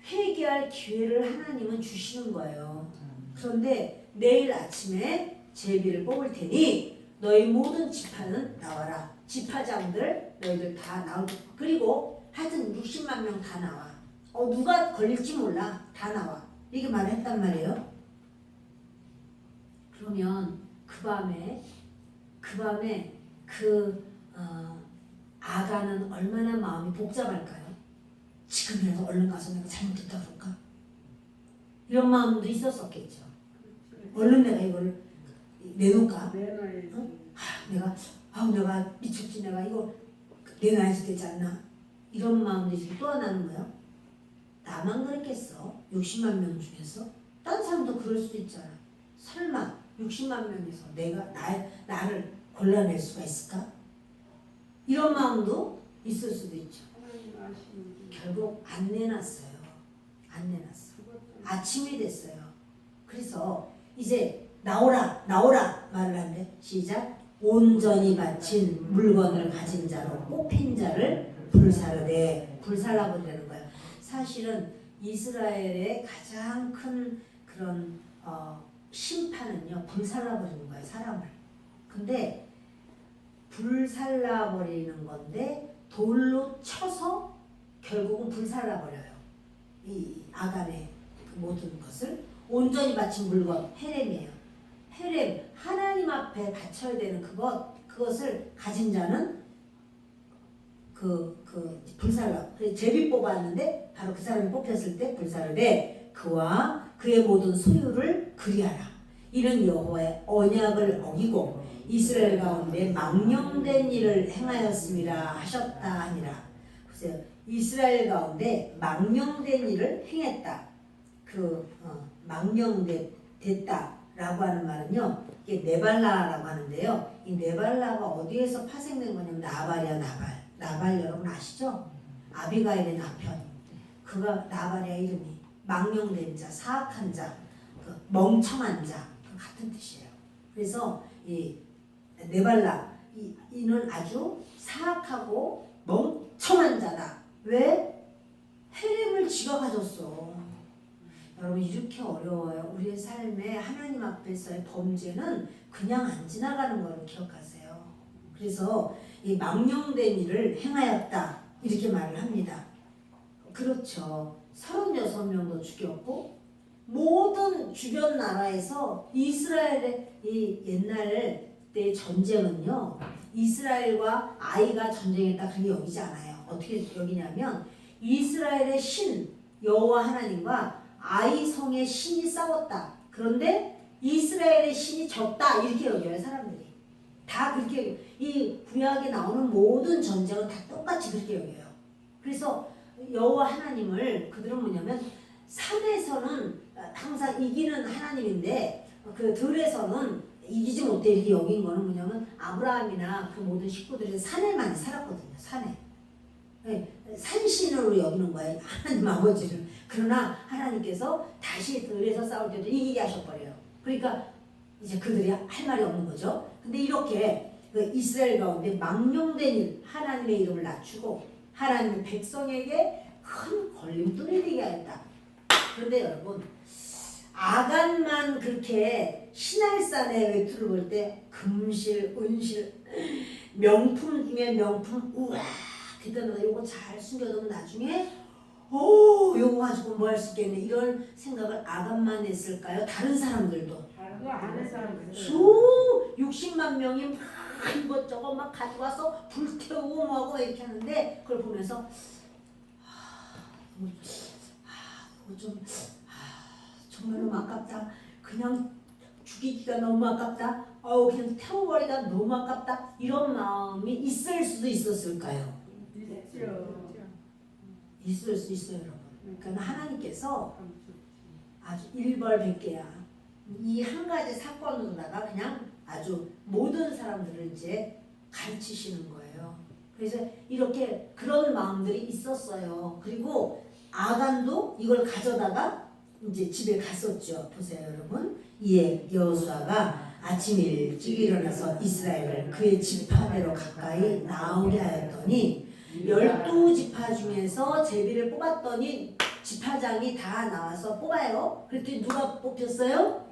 A: 회개할 기회를 하나님은 주시는 거예요. 그런데 내일 아침에 제비를 뽑을 테니 너희 모든 지파는 나와라. 지파장들 너희들 다 나올 거야. 그리고 하여튼 60만 명 다 나와. 누가 걸릴지 몰라. 다 나와. 이렇게 말을 했단 말이에요. 그러면 그 밤에 아가는 얼마나 마음이 복잡할까요? 지금이라도 얼른 가서 내가 잘못했다 그럴까? 이런 마음도 있었었겠죠. 얼른 내가 이걸 내놓을까? 내가 미쳤지. 내가 이거 내놔야지 되지 않나? 이런 마음도 있고 또 하나는 뭐야? 나만 그랬겠어? 60만 명 중에서? 딴 사람도 그럴 수도 있잖아. 설마 60만 명에서 나를 골라낼 수가 있을까? 이런 마음도 있을 수도 있죠. 결국 안 내놨어요. 아침이 됐어요. 그래서 이제 나오라 말을 하는데 시작. 온전히 바친 물건을 가진 자로 뽑힌 자를 불살라버리는 거예요. 사실은 이스라엘의 가장 큰 그런 심판은요, 불살라버리는 거예요, 사람을. 근데 불살라버리는 건데 돌로 쳐서 결국은 불살라버려요. 이 아간의 그 모든 것을. 온전히 바친 물건 헤렘이에요. 헤렘, 하나님 앞에 바쳐야 되는 그것을 가진 자는 불살라. 제비 뽑았는데 바로 그 사람이 뽑혔을 때 불살르되 그와 그의 모든 소유를 그리하라. 이는 여호와의 언약을 어기고 이스라엘 가운데 망령된 일을 행하였음이라 하셨다 하니라. 보세요. 이스라엘 가운데 망령된 일을 행했다. 망령됐다라고 하는 말은요. 이게 네발라라고 하는데요. 이 네발라가 어디에서 파생된 거냐면 나발이야. 나발 여러분 아시죠? 아비가일의 남편. 그가 나발이야 이름이. 망령된 자, 사악한 자, 멍청한 자 같은 뜻이에요. 그래서 이 네발라 이는 아주 사악하고 멍청한 자다. 왜? 해림을 지가 가졌어. 여러분 이렇게 어려워요. 우리의 삶에 하나님 앞에서의 범죄는 그냥 안 지나가는 걸 기억하세요. 그래서 이 망령된 일을 행하였다 이렇게 말을 합니다. 그렇죠. 36명도 죽였고 모든 주변 나라에서 이스라엘의 이 옛날 때 전쟁은요. 이스라엘과 아이가 전쟁했다 그렇게 여기지 않아요. 어떻게 여기냐면 이스라엘의 신 여호와 하나님과 아이 성의 신이 싸웠다. 그런데 이스라엘의 신이 졌다 이렇게 여겨요 사람들이. 다 그렇게 이 구약에 나오는 모든 전쟁은 다 똑같이 그렇게 여겨요. 그래서 여호와 하나님을 그들은 뭐냐면 산에서는 항상 이기는 하나님인데 그 들에서는 이기지 못해 이렇게 여긴 거는 뭐냐면 아브라함이나 그 모든 식구들이 산에 많이 살았거든요. 산에. 네, 산신으로 여기는 거예요. 하나님 아버지를. 그러나 하나님께서 다시 들에서 싸울 때도 이기게 하셔버려요. 그러니까 이제 그들이 할 말이 없는 거죠. 근데 이렇게 그 이스라엘 가운데 망령된 일, 하나님의 이름을 낮추고 하나님의 백성에게 큰 걸림돌이 되게 하였다. 그런데 여러분 아간만 그렇게 신할산의 외투를 볼 때 금실, 은실, 명품 중에 명품 우와 그때는 요거 잘 숨겨두면 나중에 요거 가지고 뭐 할 수 있겠네 이런 생각을 아간만 했을까요? 다른 사람들도
B: 그 안에 사람들
A: 수 60만 명이 막 이것저것 막 가져와서 불태우고 뭐하고 이렇게 하는데 그걸 보면서 이거 좀 정말 너무 아깝다. 그냥 죽이기가 너무 아깝다. 그냥 태워버리기가 너무 아깝다. 이런 마음이 있을 수도 있었을까요? 있을 수 있어요, 여러분. 그러니까 하나님께서 아주 일벌백계야. 이 한 가지 사건으로다가 그냥 아주 모든 사람들을 이제 가르치시는 거예요. 그래서 이렇게 그런 마음들이 있었어요. 그리고 아간도 이걸 가져다가 이제 집에 갔었죠. 보세요, 여러분. 이에 여호수아가 아침 일찍 일어나서 이스라엘을 그의 지파대로 가까이 나오게 하였더니 12지파 중에서 제비를 뽑았더니 지파장이 다 나와서 뽑아요. 그랬더니 누가 뽑혔어요?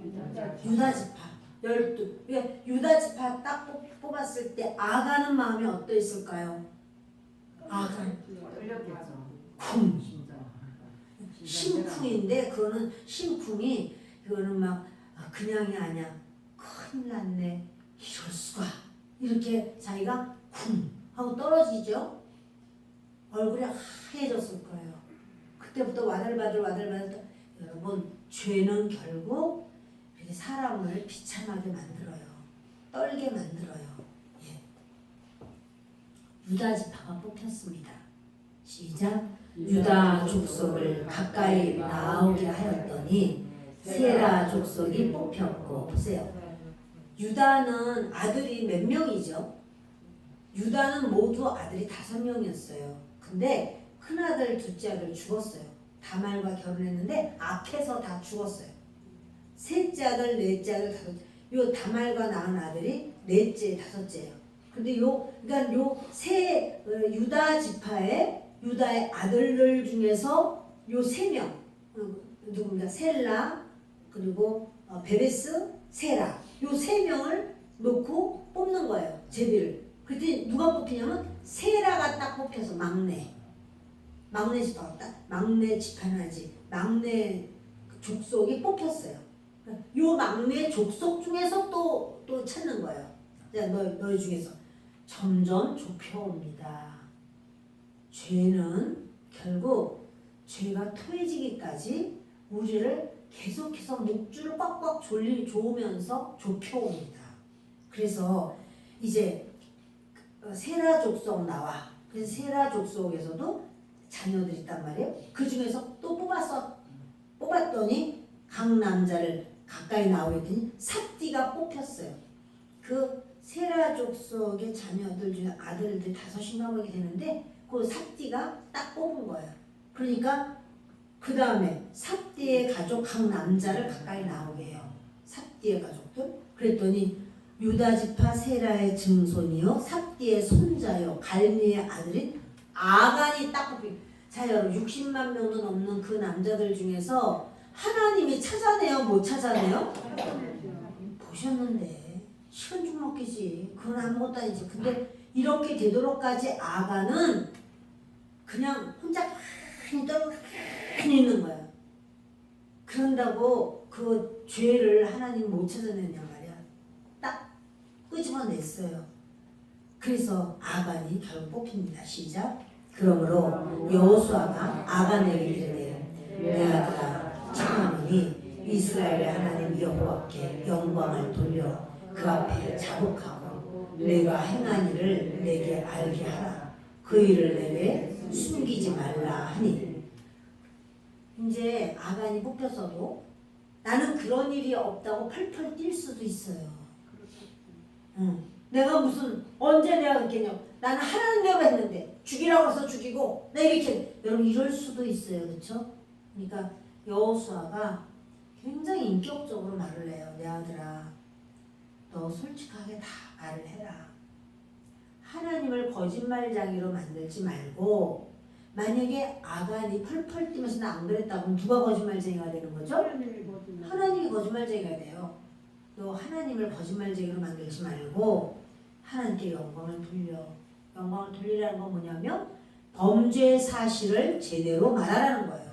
A: 유다지파. 12. 그러니까 유다지파 딱 뽑았을 때 아가는 마음이 어떠했을까요? 아간 쿵. 심쿵인데 그거는 심쿵이 그거는 막 그냥이 아니야. 큰일 났네. 이럴 수가. 이렇게 자기가 쿵 하고 떨어지죠. 얼굴이 하얘졌을 거예요. 그때부터 와들와들 여러분 죄는 결국 이렇게 사람을 비참하게 만들어요. 떨게 만들어요. 예. 유다 지파가 뽑혔습니다. 시작. 유다 족속을 가까이 나오게 하였더니 세라 족속이 뽑혔고 보세요. 유다는 아들이 몇 명이죠? 유다는 모두 아들이 5명이었어요. 근데 큰아들, 둘째 아들 죽었어요. 다말과 결혼했는데 앞에서 다 죽었어요. 셋째 아들, 넷째 아들, 다섯째. 요 다말과 낳은 아들이 넷째, 다섯째예요. 근데 그러니까 요 세 유다 지파의 유다의 아들들 중에서 요 3명 누굽니까? 셀라 그리고 베레스, 세라 요 3명을 놓고 뽑는 거예요. 제비를. 그때 누가 뽑히냐면 세라가 딱 뽑혀서 막내 지파가 딱 막내 지파는 아니지 막내 족속이 뽑혔어요. 요 막내 족속 중에서 또 찾는 거예요. 너희 중에서 점점 좁혀옵니다. 죄는 결국 죄가 토해지기까지 우리를 계속해서 목줄을 꽉꽉 조으면서 좁혀옵니다. 그래서 이제 세라 족속 나와. 그래서 세라 족속에서도 자녀들이 있단 말이에요. 그 중에서 또 뽑았더니 각 남자를 가까이 나오게 했더니 삽디가 뽑혔어요. 그 세라 족속의 자녀들 중에 아들들 5인가 보게 되는데 그 삽디가 딱 뽑은 거예요. 그러니까 그 다음에 삽디의 가족 각 남자를 가까이 나오게 해요. 삽디의 가족들. 그랬더니 유다지파 세라의 증손이요 삽디의 손자요 갈미의 아들인 아간이 딱 뽑힌. 자 여러분 60만 명도 넘는 그 남자들 중에서 하나님이 찾아내요 못 찾아내요? 보셨는데 시간 좀 먹기지 그건 아무것도 아니지. 근데 이렇게 되도록까지 아간은 그냥 혼자 가만히 떨고 가만히 있는 거야. 그런다고 그 죄를 하나님 못 찾아내냐 말이야. 딱 끄집어냈어요. 그래서 아간이 결국 뽑힙니다. 시작. 그러므로 여호수아가 아간에게 이르되 내 아들아 청하노니 이스라엘의 하나님 여호와께 영광을 돌려 그 앞에 자복하고 내가 행한 일을 내게 알게 하라. 그 일을 내게 숨기지 말라 하니. 이제 아간이 뽑혔어도 나는 그런 일이 없다고 펄펄 뛸 수도 있어요. 내가 무슨 언제 내가 그랬겠냐. 나는 하나님 내가 했는데 죽이라고 해서 죽이고 나 이렇게 여러분 이럴 수도 있어요. 그렇죠? 그러니까 여호수아가 굉장히 인격적으로 말을 해요. 내 아들아 너 솔직하게 다 말을 해라. 하나님을 거짓말쟁이로 만들지 말고 만약에 아간이 펄펄 뛰면서 나 안 그랬다고 누가 거짓말쟁이가 되는 거죠? 하나님이 거짓말쟁이가 돼요. 너 하나님을 거짓말쟁이로 만들지 말고 하나님께 영광을 돌려. 영광을 돌리라는 건 뭐냐면 범죄 사실을 제대로 말하라는 거예요.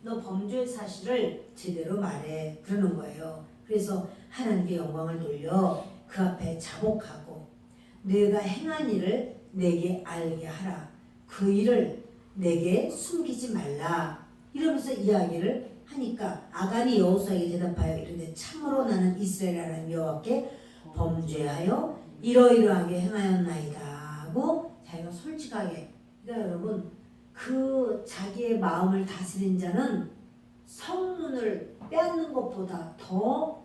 A: 너 범죄 사실을 제대로 말해. 그러는 거예요. 그래서 하나님께 영광을 돌려 그 앞에 자복하고 내가 행한 일을 내게 알게 하라. 그 일을 내게 숨기지 말라. 이러면서 이야기를 하니까 아간이 여호수아에게 대답하여 이르되 참으로 나는 이스라엘 하나님 여호와께 범죄하여 이러이러하게 행하였나이다 하고 자기가 솔직하게. 그러니까 여러분 그 자기의 마음을 다스린 자는 성문을 빼앗는 것보다 더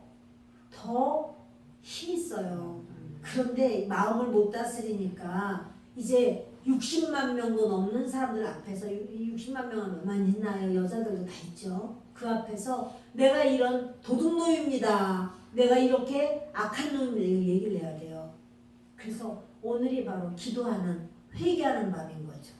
A: 힘이 있어요. 그런데 마음을 못 다스리니까 이제 60만 명도 넘는 사람들 앞에서 60만 명은 얼마나 있나요? 여자들도 다 있죠. 그 앞에서 내가 이런 도둑놈입니다. 내가 이렇게 악한 놈입니다. 이거 얘기를 해야 돼요. 그래서 오늘이 바로 기도하는 회개하는 밤인 거죠.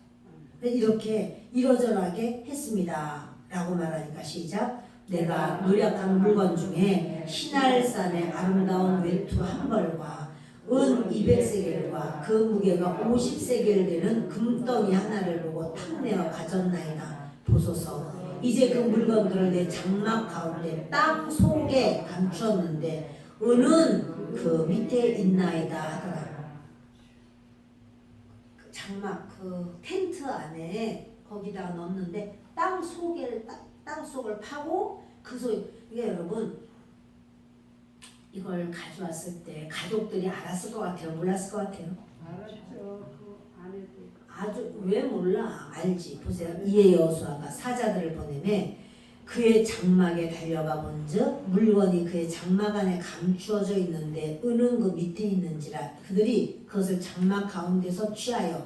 A: 이렇게 이러저러하게 했습니다. 라고 말하니까 시작. 내가 노력한 물건 중에 시날산의 아름다운 외투 한 벌과 은 200세겔과 그 무게가 50세겔 되는 금덩이 하나를 보고 탐내어 가졌나이다. 보소서. 이제 그 물건들을 내 장막 가운데 땅 속에 감추었는데 은은 그 밑에 있나이다 하더라. 그 장막 그 텐트 안에 거기다가 넣었는데 땅 속을 파고 그 속에. 이게 여러분 이걸 가져왔을 때 가족들이 알았을 것 같아요? 몰랐을 것 같아요?
B: 알았죠. 그 안에도.
A: 아주 왜 몰라? 알지. 보세요. 이에 여호수아가 사자들을 보내매 그의 장막에 달려가 본즉 물건이 그의 장막 안에 감추어져 있는데 은은 그 밑에 있는지라. 그들이 그것을 장막 가운데서 취하여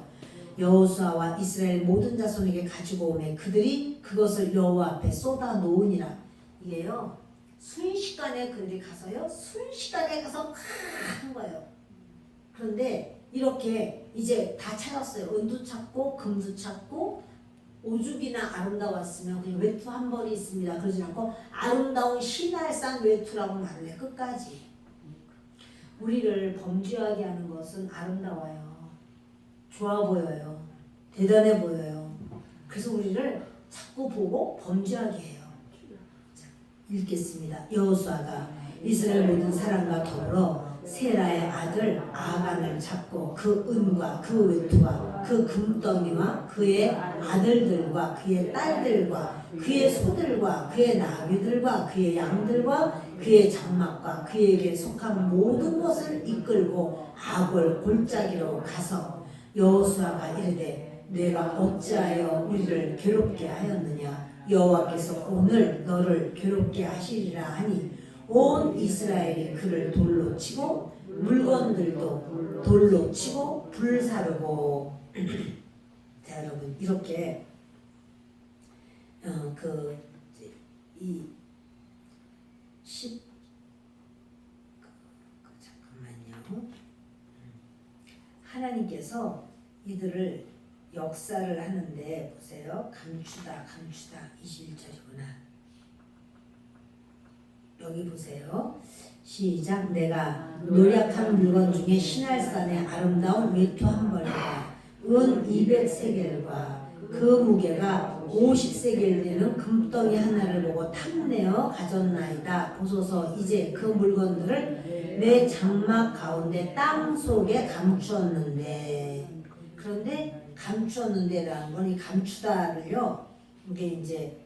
A: 여호수아와 이스라엘 모든 자손에게 가지고 오매 그들이 그것을 여호와 앞에 쏟아 놓으니라. 이게요. 순식간에 그들이 가서요. 순식간에 가서 한 거예요. 그런데 이렇게 이제 다 찾았어요. 은도 찾고 금도 찾고 오죽이나 아름다웠으면 그냥 외투 한 벌이 있습니다. 그러지 않고 아름다운 시날산 외투라고 말을 해. 끝까지. 우리를 범죄하게 하는 것은 아름다워요. 좋아 보여요. 대단해 보여요. 그래서 우리를 자꾸 보고 범죄하게 해요. 읽겠습니다. 여호수아가 이스라엘 모든 사람과 더불어 세라의 아들 아간을 잡고 그 은과 그 외투와 그 금덩이와 그의 아들들과 그의 딸들과 그의 소들과 그의 나귀들과 그의 양들과 그의 장막과 그에게 속한 모든 것을 이끌고 아골 골짜기로 가서 여호수아가 이르되 내가 어찌하여 우리를 괴롭게 하였느냐. 여호와께서 오늘 너를 괴롭게 하시리라 하니 온 이스라엘이 그를 돌로 치고 물건들도 돌로 치고 불사르고. 자 여러분 이렇게 잠깐만요. 하나님께서 이들을 역사를 하는데 보세요. 감추다 21절이구나. 여기 보세요. 시작. 내가 노력한 물건 중에 신할산의 아름다운 외투 한 벌과 은 200세겔과 그 무게가 50세겔 되는 금덩이 하나를 보고 탐내어 가졌나이다. 보소서 이제 그 물건들을 내 장막 가운데 땅 속에 감추었는데, 그런데 감추었는데라는 건 이 감추다를요, 이게 이제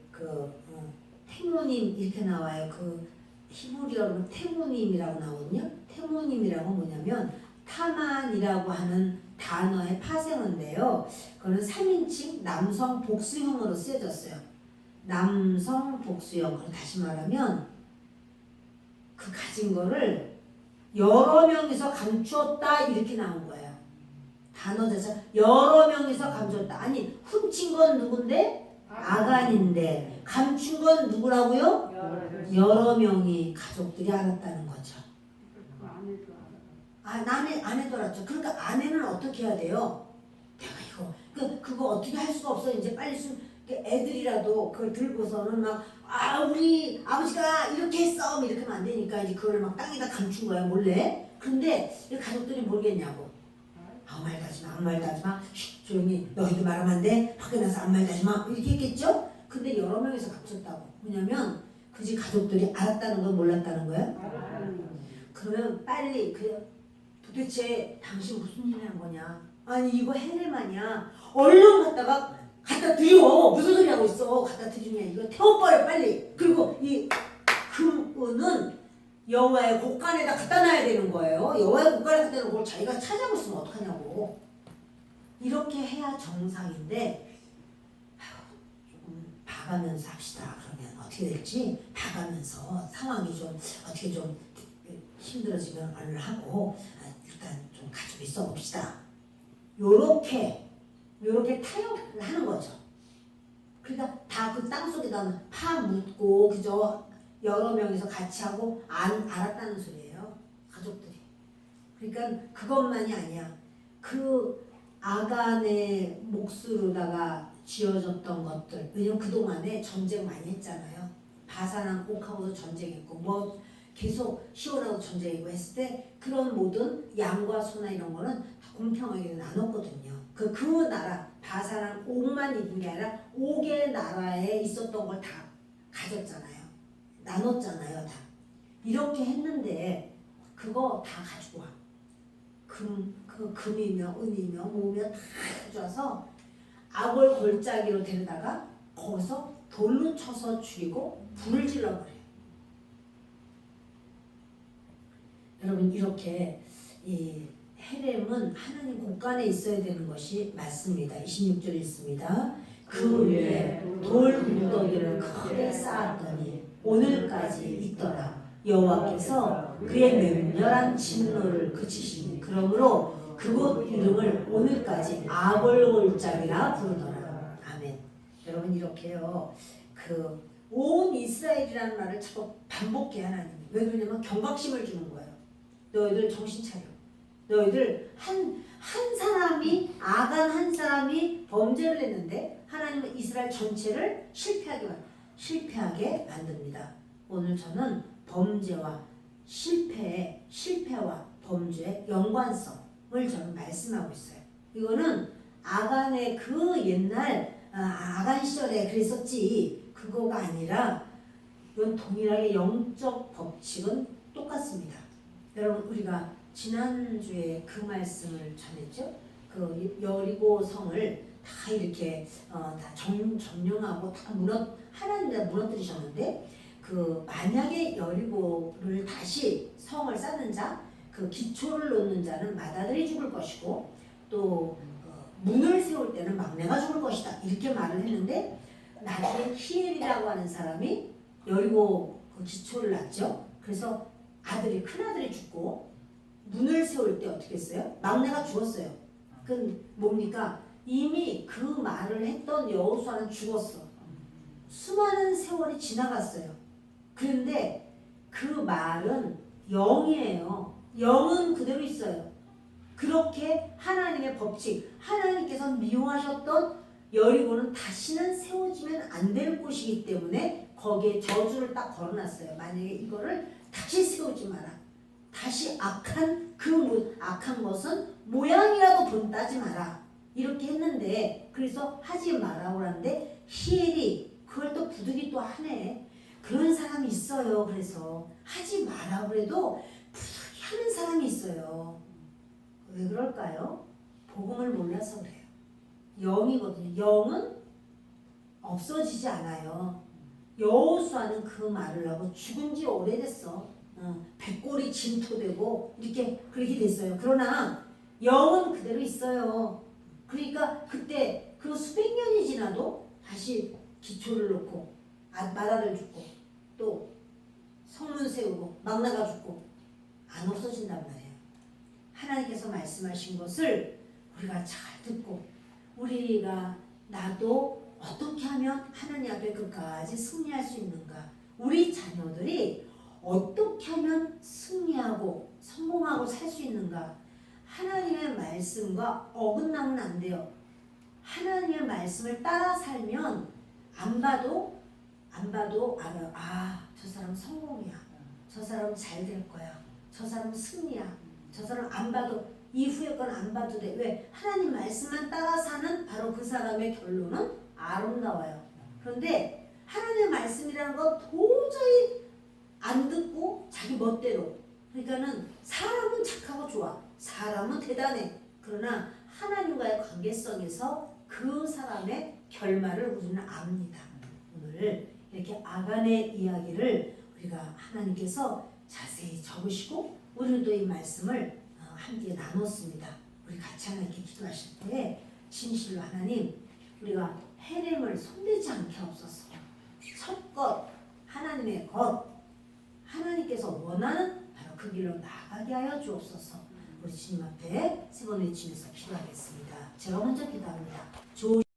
A: 테모님 이렇게 나와요. 그 히브리어로 테모님이라고 나오거든요. 테모님이라고 뭐냐면 타만이라고 하는 단어의 파생어인데요. 그거는 3인칭 남성 복수형으로 쓰여졌어요. 남성 복수형. 그럼 다시 말하면 그 가진 거를 여러 명이서 감추었다 이렇게 나온 거예요. 단어 자체가 여러 명이서 감추었다. 아니 훔친 건 누군데? 아간인데 감춘 건 누구라고요? 여러 명이 가족들이 알았다는 거죠.
B: 그 아내도 알아.
A: 아내도 알았죠. 그러니까 아내는 어떻게 해야 돼요? 내가 이거 그거 어떻게 할 수가 없어. 이제 빨리 애들이라도 그걸 들고서는 막 우리 아버지가 이렇게 했어 이렇게 하면 안 되니까 이제 그걸 막 땅에다 감춘 거야 몰래. 근데 이 가족들이 모르겠냐고. 아무 말도 하지 마, 아무 말도 하지 마. 조용히 너희들 말하면 안 돼. 밖에 나서 아무 말도 하지 마. 이렇게 했겠죠? 근데 여러 명이서 감췄다고. 뭐냐면 그 집 가족들이 알았다는 건 몰랐다는 거예요?
B: 알았다는 거지.
A: 그러면 빨리 도대체 당신 무슨 일을 한 거냐? 아니 이거 헤레만이야. 얼른 갖다 드려. 무슨 소리 하고 있어? 갖다 드리냐? 이거 태워버려 빨리. 그리고 이 금은은 여호와의 곳간에다 갖다 놔야 되는 거예요. 여호와의 곳간에 갖다 놓은 걸 자기가 찾아볼 수는 어떡하냐고. 이렇게 해야 정상인데 조금 봐가면서 합시다. 그러면 어떻게 될지 봐가면서 상황이 좀 어떻게 좀 힘들어지면 말을 하고 일단 좀 가지고 있어 봅시다. 요렇게 타협을 하는 거죠. 그러니까 다 그 땅속에다 파 묻고 그저 여러 명이서 같이 하고 알았다는 소리예요. 가족들이. 그러니까 그것만이 아니야. 그 아간의 몫으로다가 지어졌던 것들. 왜냐면 그동안에 전쟁 많이 했잖아요. 바사랑 옥하고도 전쟁했고 뭐 계속 시온하고 전쟁이고 했을 때 그런 모든 양과 소나 이런 거는 다 공평하게 나눴거든요. 그 나라 바사랑 옥만 있는 게 아니라 옥의 나라에 있었던 걸 다 가졌잖아요. 나눴잖아요. 다. 이렇게 했는데 그거 다 가지고 와. 금이며 은이며 뭐며 다 가져와서 악을 골짜기로 데려다가 거기서 돌로 쳐서 죽이고 불을 질러버려요. 여러분 이렇게 이 헤렘은 하나님 곳간에 있어야 되는 것이 맞습니다. 26절 읽습니다. 그 위에 돌 웅덩이를 크게 쌓았더니 오늘까지 있더라. 여호와께서 그의 맹렬한 진노를 그치시니 그러므로 그곳 이름을 오늘까지 아골골짜기라 부르더라. 아멘. 여러분 이렇게요. 온 이스라엘이라는 말을 자꾸 반복해 하나님이. 왜 그러냐면 경각심을 주는 거예요. 너희들 정신 차려. 너희들 한 사람이 아간 한 사람이 범죄를 했는데 하나님은 이스라엘 전체를 실패하게 만듭니다. 오늘 저는 범죄와 실패와 범죄의 연관성을 저는 말씀하고 있어요. 이거는 아간의 그 옛날 아간 시절에 그랬었지 그거가 아니라 이건 동일하게 영적 법칙은 똑같습니다. 여러분 우리가 지난주에 그 말씀을 전했죠. 그 여리고 성을 다 이렇게 다 점령하고 다 하나님이 무너뜨리셨는데 그 만약에 여리고를 다시 성을 쌓는 자, 그 기초를 놓는 자는 맏아들이 죽을 것이고 또 문을 세울 때는 막내가 죽을 것이다 이렇게 말을 했는데 나중에 히엘이라고 하는 사람이 여리고 그 기초를 놨죠. 그래서 큰 아들이 죽고 문을 세울 때 어떻게 했어요? 막내가 죽었어요. 그건 뭡니까? 이미 그 말을 했던 여호수아는 죽었어. 수많은 세월이 지나갔어요. 그런데 그 말은 영이에요. 영은 그대로 있어요. 그렇게 하나님의 법칙, 하나님께서 미워하셨던 여리고는 다시는 세워지면 안 될 곳이기 때문에 거기에 저주를 딱 걸어놨어요. 만약에 이거를 다시 세우지 마라. 다시 악한 것은 모양이라도 본따지 마라. 이렇게 했는데 그래서 하지 마라고 하는데 히엘이 그걸 또 부득이 또 하네. 그런 사람이 있어요. 그래서 하지 마라고 해도 부득이 하는 사람이 있어요. 왜 그럴까요? 복음을 몰라서 그래요. 영이거든요. 영은 없어지지 않아요. 여호수아는 그 말을 하고 죽은 지 오래됐어. 백골이 진토되고 이렇게 그렇게 됐어요. 그러나 영은 그대로 있어요. 그러니까 그때 그 수백 년이 지나도 다시 기초를 놓고 마다를 죽고 또 성문 세우고 막 나가 죽고 안 없어진단 말이에요. 하나님께서 말씀하신 것을 우리가 잘 듣고 우리가 나도 어떻게 하면 하나님 앞에 끝까지 승리할 수 있는가? 우리 자녀들이 어떻게 하면 승리하고 성공하고 살 수 있는가? 하나님의 말씀과 어긋나면 안 돼요. 하나님의 말씀을 따라 살면 안 봐도 알아요. 아, 저 사람 성공이야. 저 사람 잘 될 거야. 저 사람 승리야. 저 사람 안 봐도 이후의 건 안 봐도 돼. 왜? 하나님 말씀만 따라 사는 바로 그 사람의 결론은 아름다워요. 그런데 하나님의 말씀이라는 건 도저히 안 듣고 자기 멋대로. 그러니까는 사람은 착하고 좋아. 사람은 대단해. 그러나 하나님과의 관계성에서 그 사람의 결말을 우리는 압니다. 오늘 이렇게 아간의 이야기를 우리가 하나님께서 자세히 적으시고 우리도 이 말씀을 함께 나눴습니다. 우리 같이 하나님께 기도하실 때에 진실로 하나님 우리가 헤렘을 손대지 않게 하옵소서. 첫 것, 하나님의 것, 하나님께서 원하는 바로 그 길로 나가게 하여 주옵소서. 우리 주님 앞에 세 번 외치면서 기도하겠습니다. 제가 먼저 기도합니다.